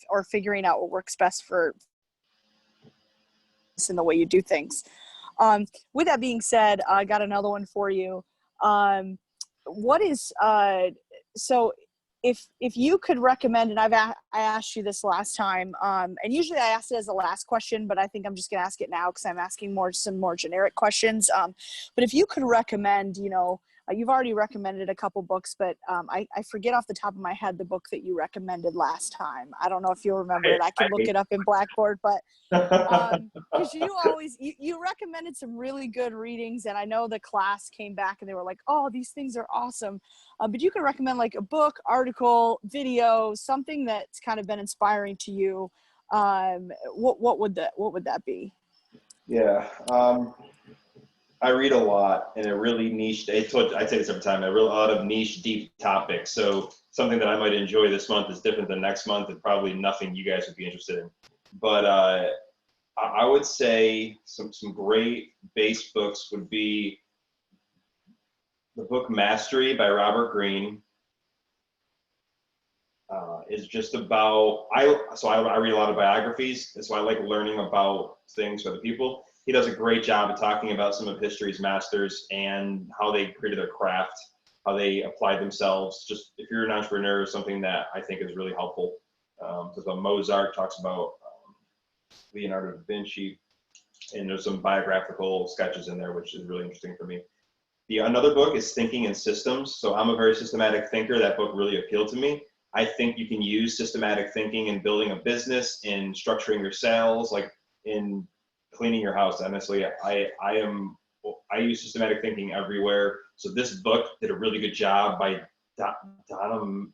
Or figuring out what works best for in the way you do things. With that being said, I got another one for you. What is, so if you could recommend, and I asked you this last time, and usually I ask it as the last question, but I think I'm just going to ask it now because I'm asking some more generic questions. But if you could recommend, you've already recommended a couple books, but I forget off the top of my head the book that you recommended last time. I don't know if you'll remember it. I can look it up in Blackboard, but because you recommended some really good readings, and I know the class came back and they were like, oh, these things are awesome. But you could recommend like a book, article, video, something that's kind of been inspiring to you. What would that be? Yeah. I read a lot in a really niche, I say this every time, a lot of niche, deep topics. So something that I might enjoy this month is different than next month, and probably nothing you guys would be interested in. But I would say some great base books would be the book Mastery by Robert Greene. Is just about, I read a lot of biographies, and so I like learning about things for other people. He does a great job of talking about some of history's masters and how they created their craft, how they applied themselves. Just if you're an entrepreneur, something that I think is really helpful. Talks about Mozart, talks about Leonardo da Vinci, and there's some biographical sketches in there, which is really interesting for me. Another book is Thinking in Systems. So I'm a very systematic thinker. That book really appealed to me. I think you can use systematic thinking in building a business, in structuring your sales, like in cleaning your house. Honestly, I use systematic thinking everywhere. So this book did a really good job by Donella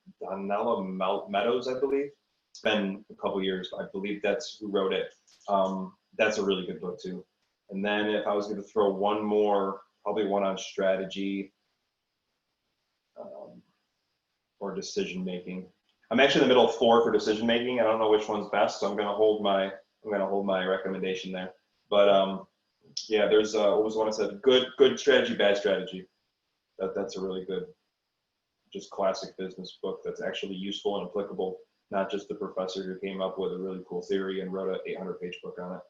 Meadows, I believe. It's been a couple years, but I believe that's who wrote it. That's a really good book too. And then if I was going to throw one more, probably one on strategy or decision making. I'm actually in the middle of 4 for decision making. I don't know which one's best, so I'm going to hold my recommendation there. But yeah, there's what was the one I said? Good strategy, bad strategy. That's a really good, just classic business book that's actually useful and applicable, not just the professor who came up with a really cool theory and wrote an 800-page book on it.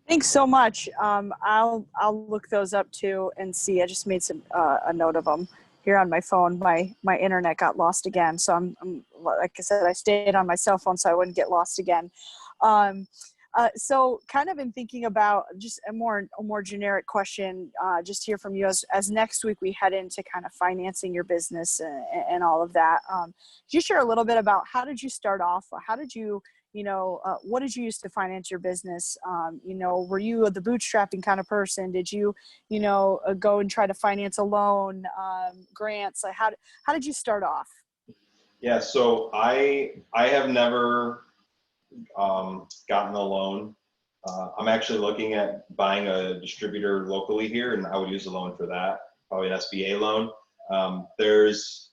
Thanks so much. I'll look those up too and see. I just made a note of them here on my phone. My internet got lost again, so I'm like I said, I stayed on my cell phone so I wouldn't get lost again. So kind of in thinking about just a more generic question, just hear from you as next week we head into kind of financing your business and all of that. Could you share a little bit about how did you start off? How did you, what did you use to finance your business? Were you the bootstrapping kind of person? Did you, go and try to finance a loan, grants? Like how did you start off? Yeah, so I have never gotten a loan. I'm actually looking at buying a distributor locally here, and I would use a loan for that, probably an SBA loan. There's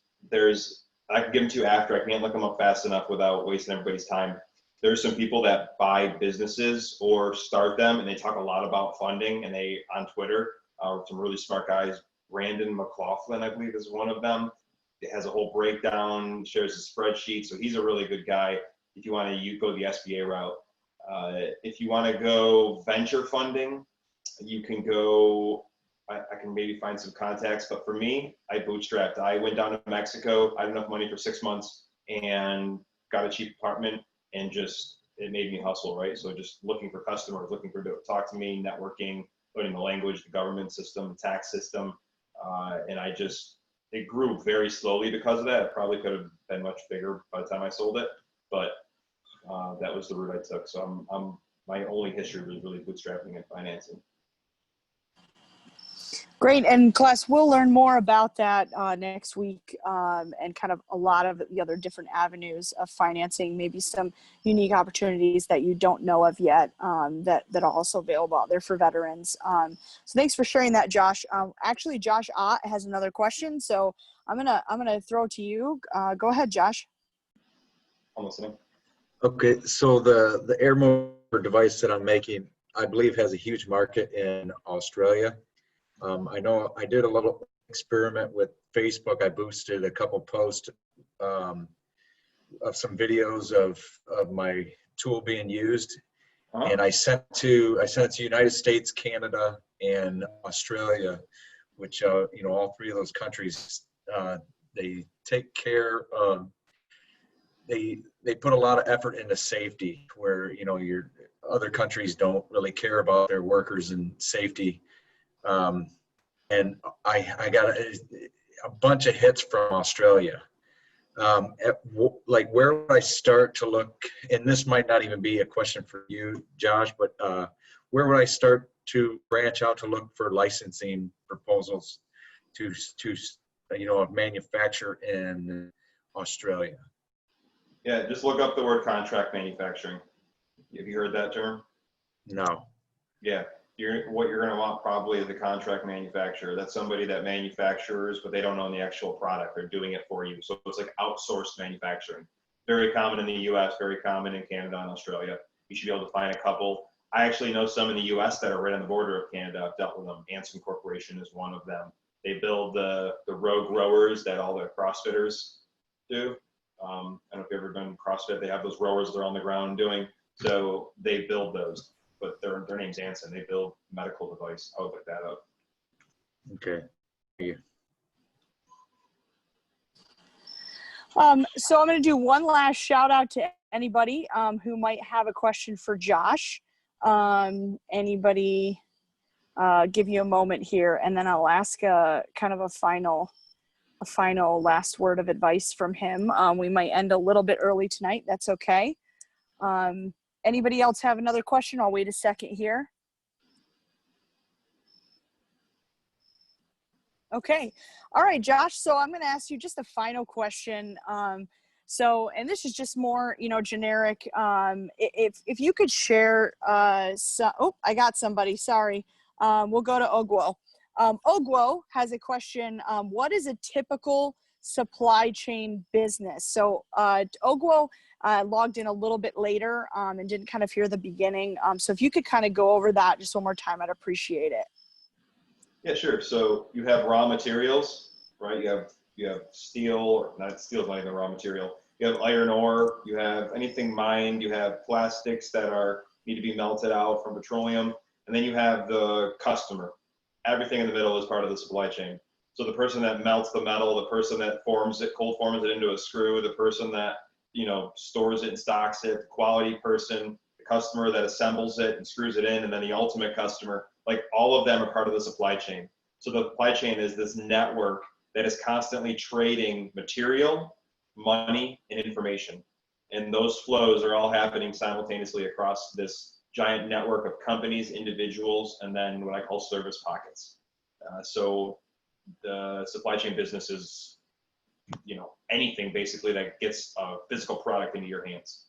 I can give them to you after. I can't look them up fast enough without wasting everybody's time. There's some people that buy businesses or start them, and they talk a lot about funding, and they on Twitter, some really smart guys. Brandon McLaughlin, I believe, is one of them. It has a whole breakdown, shares a spreadsheet, so he's a really good guy if you want to go the SBA route. If you want to go venture funding, you can go, I can maybe find some contacts, but for me, I bootstrapped. I went down to Mexico. I had enough money for 6 months and got a cheap apartment, and it made me hustle, right? So just looking for customers, looking for to talk to me, networking, learning the language, the government system, the tax system. And it grew very slowly because of that. It probably could have been much bigger by the time I sold it, but that was the route I took. So my only history was really bootstrapping and financing. Great. And class, we'll learn more about that next week and kind of a lot of the other different avenues of financing, maybe some unique opportunities that you don't know of yet that are also available out there for veterans. So thanks for sharing that, Josh. Actually, Josh Ott has another question. So I'm gonna throw it to you. Go ahead, Josh. I'm listening. Okay, so the air mover device that I'm making, I believe, has a huge market in Australia. I know I did a little experiment with Facebook. I boosted a couple posts of some videos of my tool being used, and I sent it to United States, Canada, and Australia, which all three of those countries they take care of. They put a lot of effort into safety, where your other countries don't really care about their workers and safety. And I got a bunch of hits from Australia. Where would I start to look? And this might not even be a question for you, Josh, but where would I start to branch out to look for licensing proposals to manufacture in Australia? Yeah, just look up the word contract manufacturing. Have you heard that term? No. Yeah, what you're going to want probably is a contract manufacturer. That's somebody that manufactures, but they don't own the actual product. They're doing it for you. So it's like outsourced manufacturing. Very common in the US, very common in Canada and Australia. You should be able to find a couple. I actually know some in the US that are right on the border of Canada. I've dealt with them. Anson Corporation is one of them. They build the row growers that all the CrossFitters do. I don't know if you've ever done CrossFit. They have those rowers they're on the ground doing. So they build those, but their name's Anson. They build medical device. I would look that up. Okay. Thank you. So I'm going to do one last shout out to anybody who might have a question for Josh. Anybody give you a moment here, and then I'll ask kind of a final last word of advice from him. We might end a little bit early tonight. That's okay. Anybody else have another question? I'll wait a second here. Okay. All right, Josh. So I'm going to ask you just a final question. And this is just more, generic. If you could share, I got somebody, sorry. We'll go to Ogwo. Ogwo has a question. What is a typical supply chain business? So Ogwo logged in a little bit later and didn't kind of hear the beginning. So if you could kind of go over that just one more time, I'd appreciate it. Yeah, sure. So you have raw materials, right? You have steel, or not steel is not even raw material. You have iron ore. You have anything mined. You have plastics that need to be melted out from petroleum, and then you have the customer. Everything in the middle is part of the supply chain. So the person that melts the metal, the person that cold forms it into a screw, the person that stores it and stocks it, the quality person, the customer that assembles it and screws it in, and then the ultimate customer, like all of them are part of the supply chain. So the supply chain is this network that is constantly trading material, money, and information. And those flows are all happening simultaneously across this giant network of companies, individuals, and then what I call service pockets. So the supply chain business is, you know, anything basically that gets a physical product into your hands.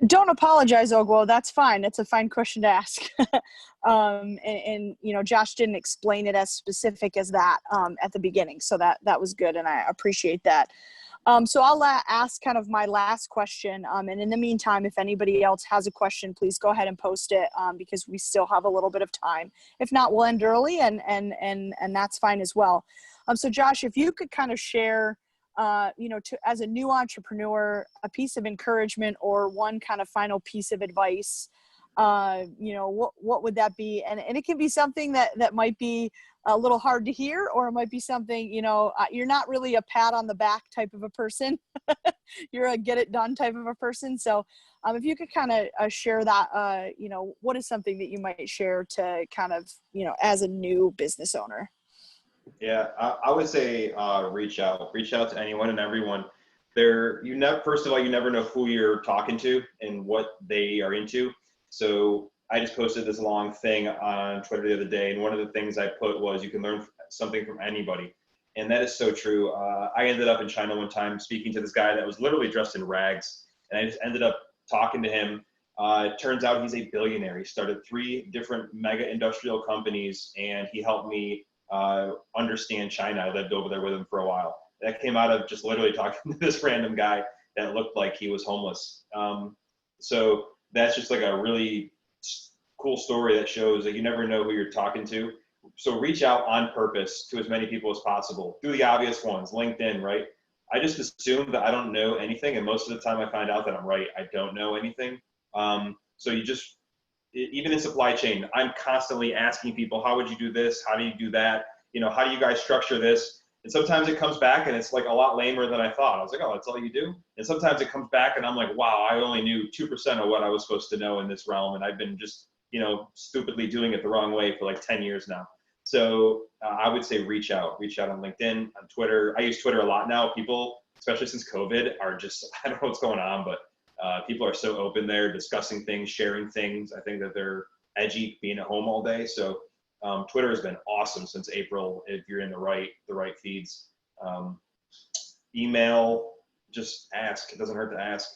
Don't apologize, Ogwo. That's fine. It's a fine question to ask. And you know, Josh didn't explain it as specific as that at the beginning, so that was good, and I appreciate that. So I'll ask kind of my last question. And in the meantime, if anybody else has a question, please go ahead and post it because we still have a little bit of time. If not, we'll end early, and that's fine as well. So Josh, if you could kind of share, you know, as a new entrepreneur, a piece of encouragement or one kind of final piece of advice, you know, what would that be? And it can be something that might be a little hard to hear, or it might be something, you know, you're not really a pat on the back type of a person. You're a get it done type of a person. So if you could kind of share that, you know, what is something that you might share to kind of, you know, as a new business owner? Yeah, I would say reach out to anyone and everyone. First of all, you never know who you're talking to and what they are into. So I just posted this long thing on Twitter the other day, and one of the things I put was you can learn something from anybody. And that is so true. I ended up in China one time speaking to this guy that was literally dressed in rags, and I just ended up talking to him. It turns out he's a billionaire. He started 3 different mega industrial companies, and he helped me understand China. I lived over there with him for a while. That came out of just literally talking to this random guy that looked like he was homeless. So that's just like a really cool story that shows that you never know who you're talking to. So reach out on purpose to as many people as possible. Do the obvious ones, LinkedIn, right? I just assume that I don't know anything, and most of the time I find out that I'm right. I don't know anything. So you just, even in supply chain, I'm constantly asking people, how would you do this? How do you do that? You know, how do you guys structure this? And sometimes it comes back and it's like a lot lamer than I thought. I was like, oh, that's all you do? And sometimes it comes back and I'm like, wow, I only knew 2% of what I was supposed to know in this realm. And I've been just, you know, stupidly doing it the wrong way for like 10 years now. So I would say reach out on LinkedIn, on Twitter. I use Twitter a lot now. People, especially since COVID, are just, I don't know what's going on, but people are so open there, discussing things, sharing things. I think that they're edgy being at home all day. So Twitter has been awesome since April if you're in the right feeds. Email, just ask. It doesn't hurt to ask.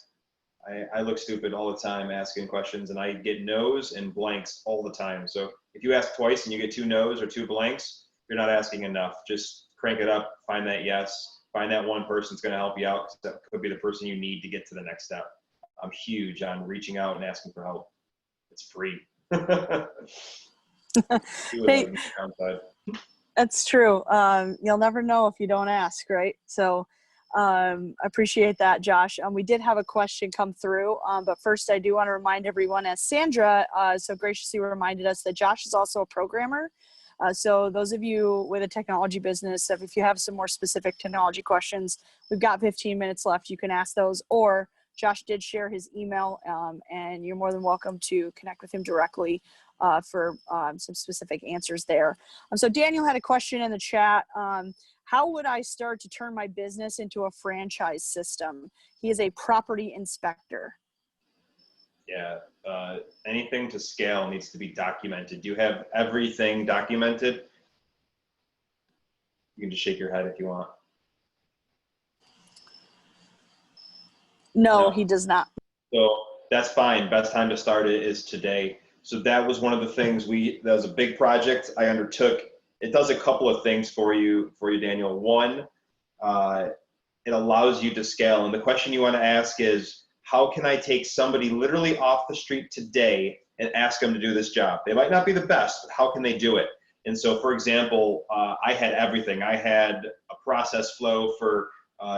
I look stupid all the time asking questions, and I get no's and blanks all the time. So if you ask twice and you get 2 no's or 2 blanks, you're not asking enough. Just crank it up, find that yes, find that one person that's going to help you out. That could be the person you need to get to the next step. I'm huge on reaching out and asking for help. It's free. Hey, that's true. You'll never know if you don't ask, right? So I appreciate that, Josh. We did have a question come through, but first I do want to remind everyone, as Sandra so graciously reminded us, that Josh is also a programmer. So those of you with a technology business, if you have some more specific technology questions, we've got 15 minutes left. You can ask those, or Josh did share his email, and you're more than welcome to connect with him directly for some specific answers there. So Daniel had a question in the chat. How would I start to turn my business into a franchise system? He is a property inspector. Yeah, anything to scale needs to be documented. Do you have everything documented? You can just shake your head if you want. No, he does not. So that's fine. Best time to start it is today. So that was one of the things that was a big project I undertook. It does a couple of things for you, Daniel. One, it allows you to scale. And the question you want to ask is, how can I take somebody literally off the street today and ask them to do this job? They might not be the best, but how can they do it? And so, for example, I had everything. I had a process flow for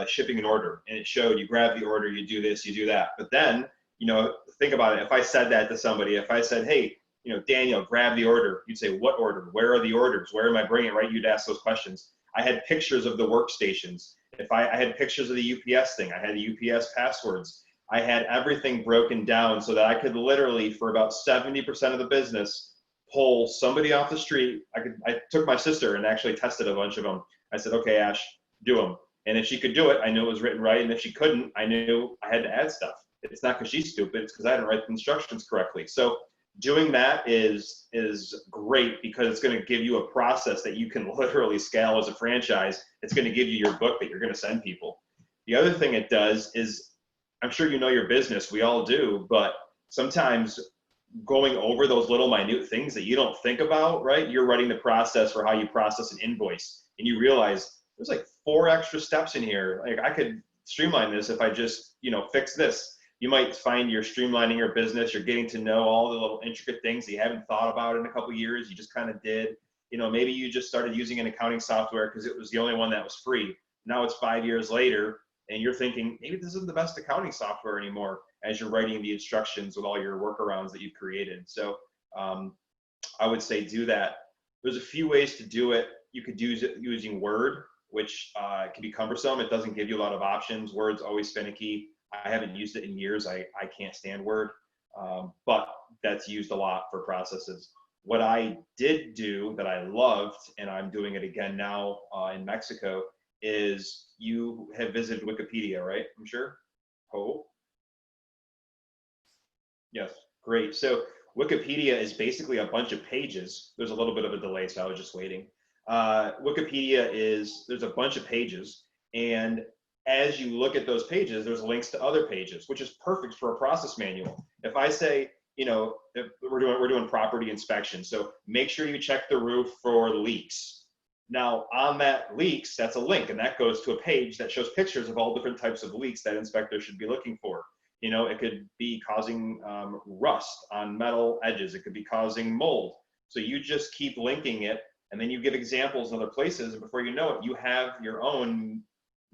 shipping an order, and it showed you grab the order, you do this, you do that. But then, you know, think about it. If I said that to somebody, if I said, hey, you know, Daniel, grab the order, you'd say, what order? Where are the orders? Where am I bringing it? Right? You'd ask those questions. I had pictures of the workstations. If I had pictures of the UPS thing, I had the UPS passwords. I had everything broken down so that I could literally, for about 70% of the business, pull somebody off the street. I took my sister and actually tested a bunch of them. I said, okay, Ash, do them. And if she could do it, I knew it was written right. And if she couldn't, I knew I had to add stuff. It's not because she's stupid, it's because I didn't write the instructions correctly. So doing that is great because it's going to give you a process that you can literally scale as a franchise. It's going to give you your book that you're going to send people. The other thing it does is, I'm sure you know your business, we all do, but sometimes going over those little minute things that you don't think about, right? You're writing the process for how you process an invoice and you realize there's like 4 extra steps in here. Like I could streamline this if I just, fix this. You might find you're streamlining your business. You're getting to know all the little intricate things that you haven't thought about in a couple of years. You just kind of did. Maybe you just started using an accounting software because it was the only one that was free. Now it's 5 years later, and you're thinking, maybe this isn't the best accounting software anymore as you're writing the instructions with all your workarounds that you've created. So I would say do that. There's a few ways to do it. You could use it using Word, which can be cumbersome. It doesn't give you a lot of options. Word's always finicky. I haven't used it in years. I can't stand Word, but that's used a lot for processes. What I did do that I loved, and I'm doing it again now in Mexico, is you have visited Wikipedia, right? I'm sure. Oh, yes, great. So Wikipedia is basically a bunch of pages. There's a little bit of a delay, so I was just waiting. Wikipedia there's a bunch of pages, and as you look at those pages, there's links to other pages, which is perfect for a process manual. If I say, if we're doing property inspection, so make sure you check the roof for leaks. Now on that leaks, that's a link, and that goes to a page that shows pictures of all different types of leaks that inspectors should be looking for. It could be causing rust on metal edges. It could be causing mold. So you just keep linking it, and then you give examples in other places, and before you know it, you have your own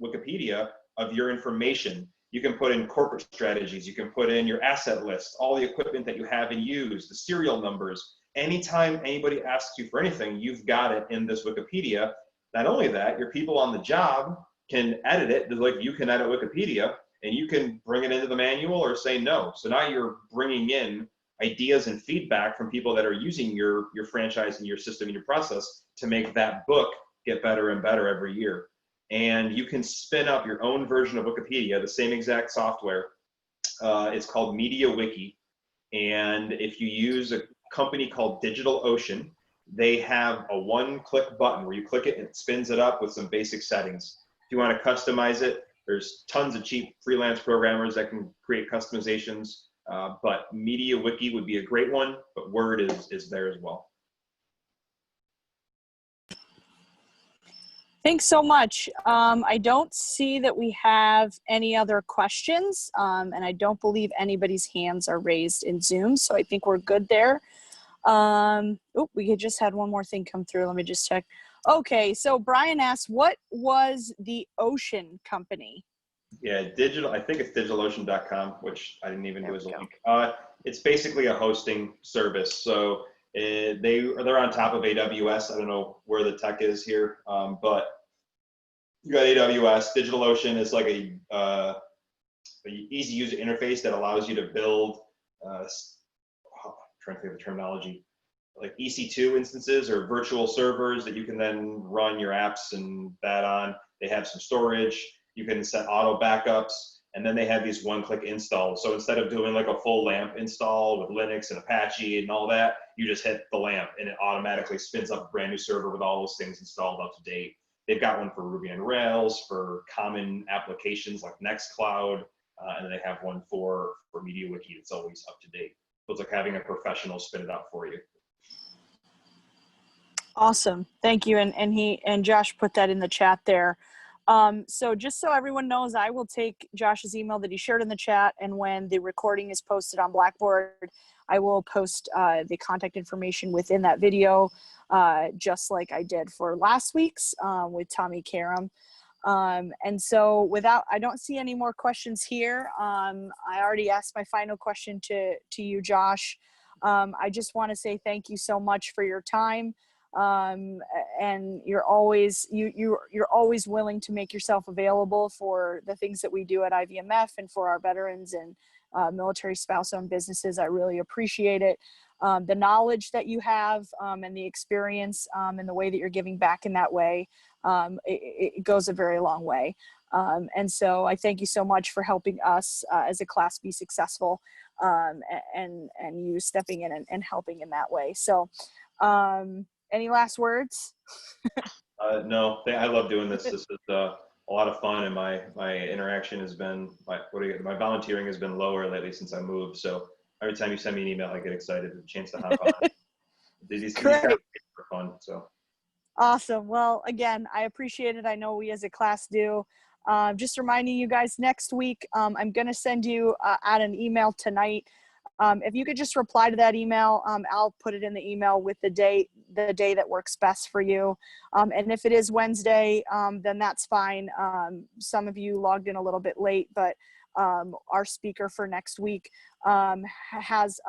Wikipedia of your information. You can put in corporate strategies, you can put in your asset list, all the equipment that you have and use, the serial numbers. Anytime anybody asks you for anything, you've got it in this Wikipedia. Not only that, your people on the job can edit it, like you can edit Wikipedia, and you can bring it into the manual or say no. So now you're bringing in ideas and feedback from people that are using your franchise and your system and your process to make that book get better and better every year. And you can spin up your own version of Wikipedia, the same exact software. It's called MediaWiki. And if you use a company called DigitalOcean, they have a one-click button where you click it and it spins it up with some basic settings. If you want to customize it, there's tons of cheap freelance programmers that can create customizations, but MediaWiki would be a great one, but Word is there as well. Thanks so much. I don't see that we have any other questions, and I don't believe anybody's hands are raised in Zoom, so I think we're good there. We just had one more thing come through. Let me just check. Okay, so Brian asked, what was the Ocean company? Yeah, I think it's digitalocean.com, which I didn't even do as a There we link. It's basically a hosting service. So they're on top of AWS. I don't know where the tech is here, but you got AWS. DigitalOcean is like a easy user interface that allows you to build, I'm trying to think of the terminology, like EC2 instances or virtual servers that you can then run your apps and that on. They have some storage. You can set auto backups, and then they have these one-click installs. So instead of doing like a full LAMP install with Linux and Apache and all that, you just hit the LAMP and it automatically spins up a brand new server with all those things installed up to date. They've got one for Ruby on Rails, for common applications like Nextcloud, and then they have one for MediaWiki that's always up to date. So it's like having a professional spin it up for you. Awesome, thank you. And Josh put that in the chat there. So just so everyone knows, I will take Josh's email that he shared in the chat, and when the recording is posted on Blackboard, I will post the contact information within that video, just like I did for last week's with Tommy Karam. And so I don't see any more questions here. I already asked my final question to you, Josh. I just want to say thank you so much for your time. and you're always you're always willing to make yourself available for the things that we do at IVMF and for our veterans and military spouse-owned businesses. I really appreciate it. The knowledge that you have and the experience and the way that you're giving back in that way, it goes a very long way. And so I thank you so much for helping us as a class be successful, and you stepping in and helping in that way. So any last words? No, I love doing this. This is a lot of fun, and my interaction has been my volunteering has been lower lately since I moved. So every time you send me an email, I get excited for the chance to hop on. These guys are fun. So Awesome. Well, again, I appreciate it. I know we as a class do. Just reminding you guys, next week, I'm going to send you out an email tonight. If you could just reply to that email, I'll put it in the email with the day that works best for you. And if it is Wednesday, then that's fine. Some of you logged in a little bit late, but our speaker for next week has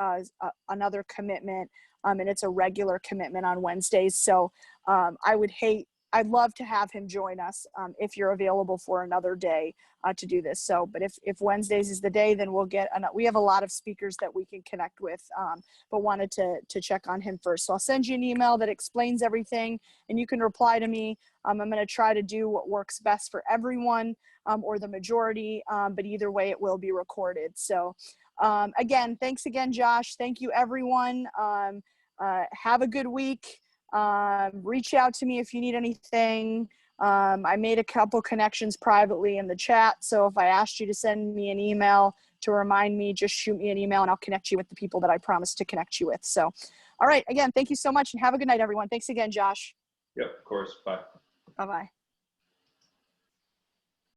another commitment, and it's a regular commitment on Wednesdays. So I'd love to have him join us if you're available for another day to do this. So, but if Wednesdays is the day, then we have a lot of speakers that we can connect with, but wanted to check on him first. So I'll send you an email that explains everything, and you can reply to me. I'm going to try to do what works best for everyone, or the majority, but either way it will be recorded. So again, thanks again, Josh. Thank you, everyone. Have a good week. Reach out to me if you need anything. I made a couple connections privately in the chat. So if I asked you to send me an email to remind me, just shoot me an email and I'll connect you with the people that I promised to connect you with. So, all right. Again, thank you so much and have a good night, everyone. Thanks again, Josh. yep, of course. Bye. Bye-bye.